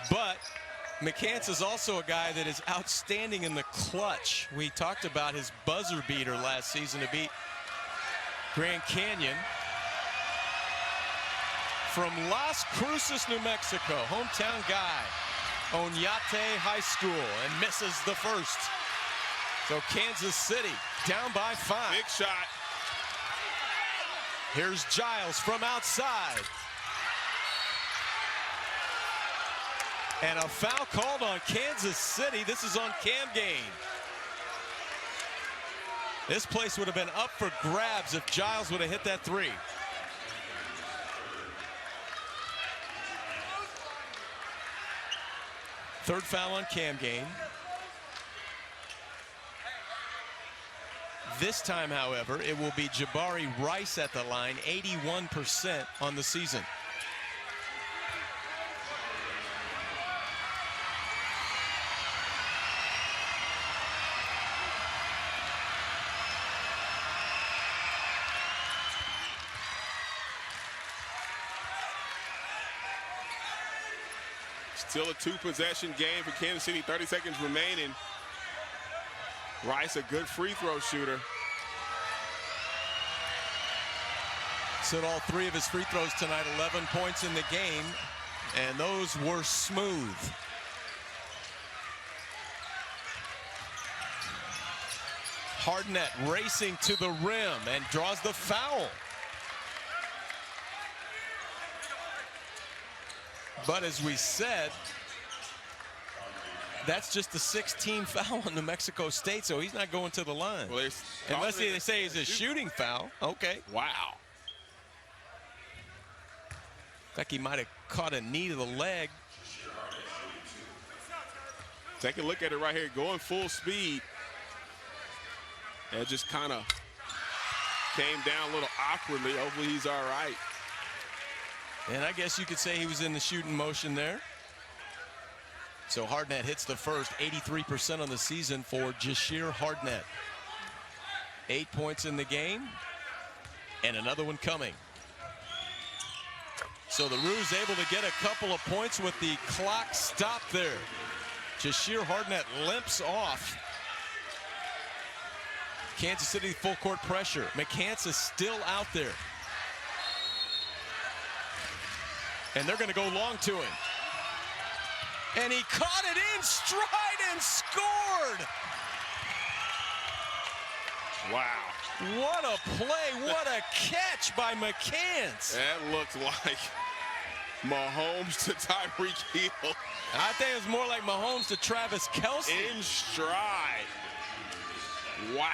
[SPEAKER 1] But McCants is also a guy that is outstanding in the clutch. We talked about his buzzer beater last season to beat Grand Canyon. From Las Cruces, New Mexico, hometown guy, Oñate High School, and misses the first. So Kansas City down by 5.
[SPEAKER 2] Big shot.
[SPEAKER 1] Here's Giles from outside. And a foul called on Kansas City. This is on Cam Gain. This place would have been up for grabs if Giles would have hit that three. Third foul on Cam Gain. This time, however, it will be Jabari Rice at the line, 81% on the season.
[SPEAKER 2] Still a 2-possession game for Kansas City, 30 seconds remaining. Rice, a good free throw shooter.
[SPEAKER 1] Hit all 3 of his free throws tonight, 11 points in the game, and those were smooth. Hardnett racing to the rim and draws the foul. But as we said, that's just the 16th foul on New Mexico State, so he's not going to the line.
[SPEAKER 2] Well,
[SPEAKER 1] unless they say it's a shooting foul. Okay.
[SPEAKER 2] Wow.
[SPEAKER 1] Looks like he might have caught a knee to the leg.
[SPEAKER 2] Take a look at it right here, going full speed. It just kind of came down a little awkwardly. Hopefully he's all right. And
[SPEAKER 1] I guess you could say he was in the shooting motion there. So Hardnett hits the first, 83% on the season for Jashir Hardnett. 8 points in the game, and another one coming. So the Roos able to get a couple of points with the clock stopped there. Jashir Hardnett limps off. Kansas City full court pressure. McCants is still out there. And they're going to go long to him. And he caught it in stride and scored.
[SPEAKER 2] Wow.
[SPEAKER 1] What a play, what a catch by McCants.
[SPEAKER 2] That looked like Mahomes to Tyreek Hill.
[SPEAKER 1] I think it was more like Mahomes to Travis Kelce.
[SPEAKER 2] In stride. Wow.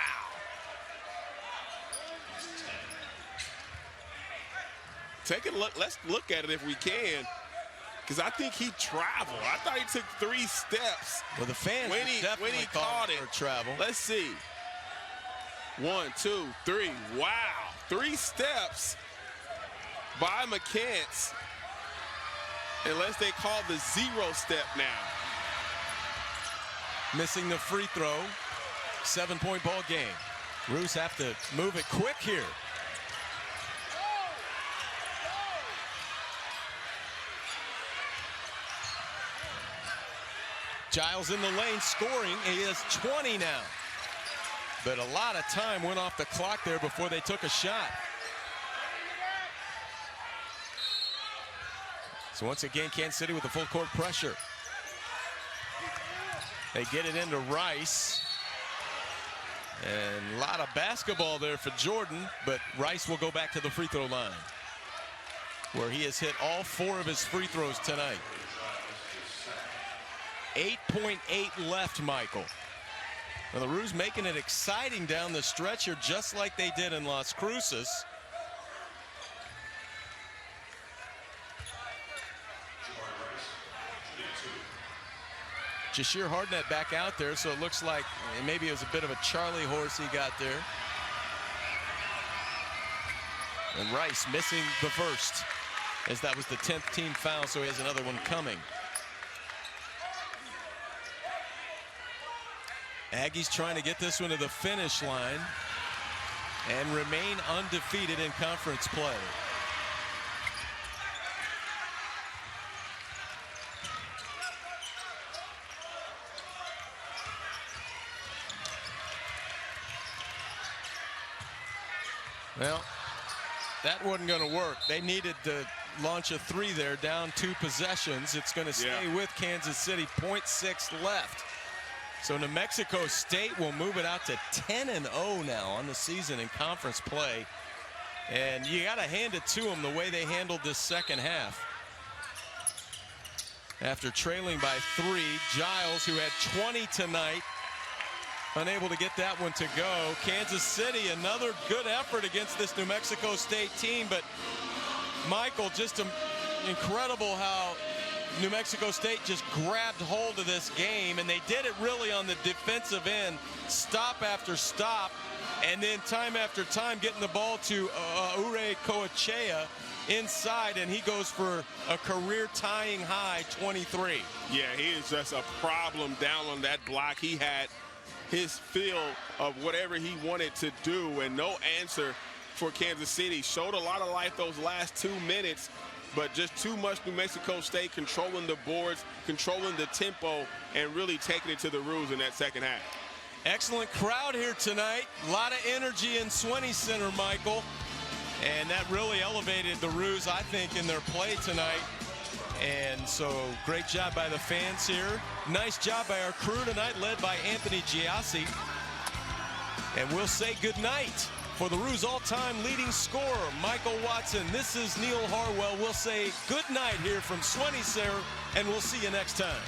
[SPEAKER 2] Take a look. Let's look at it if we can, because I think he traveled. I thought he took 3 steps.
[SPEAKER 1] Well, the fans
[SPEAKER 2] when he caught it.
[SPEAKER 1] For travel.
[SPEAKER 2] Let's see. 1, 2, 3. Wow. 3 steps by McCants. Unless they call the 0 step now.
[SPEAKER 1] Missing the free throw. 7-point ball game. Roos have to move it quick here. Giles in the lane scoring. He has 20 now. But a lot of time went off the clock there before they took a shot. So once again, Kansas City with the full court pressure. They get it into Rice. And a lot of basketball there for Jordan, but Rice will go back to the free throw line, where he has hit all 4 of his free throws tonight. 8.8 left, Michael. Well, the Roos making it exciting down the stretch here, just like they did in Las Cruces. Jashir Hardnett back out there, so it looks like maybe it was a bit of a Charlie horse he got there. And Rice missing the first, as that was the 10th team foul, so he has another one coming. Aggies trying to get this one to the finish line and remain undefeated in conference play. Well, that wasn't going to work. They needed to launch a 3 there, down 2 possessions. It's going to stay with Kansas City. 0.6 left. So New Mexico State will move it out to 10-0 now on the season in conference play. And you got to hand it to them the way they handled this second half. After trailing by 3, Giles, who had 20 tonight, unable to get that one to go. Kansas City, another good effort against this New Mexico State team. But Michael, just incredible how New Mexico State just grabbed hold of this game, and they did it really on the defensive end, stop after stop, and then time after time getting the ball to Ure Coachea inside, and he goes for a career-tying high 23.
[SPEAKER 2] Yeah, he is just a problem down on that block. He had his fill of whatever he wanted to do, and no answer for Kansas City. Showed a lot of life those last 2 minutes, but just too much New Mexico State controlling the boards, controlling the tempo, and really taking it to the Roos in that second half.
[SPEAKER 1] Excellent crowd here tonight. A lot of energy in Swinney Center, Michael. And that really elevated the Roos, I think, in their play tonight. And so great job by the fans here. Nice job by our crew tonight, led by Anthony Giassi. And we'll say good night for the Roos all-time leading scorer, Michael Watson. This is Neil Harwell. We'll say good night here from Swinney Center, and we'll see you next time.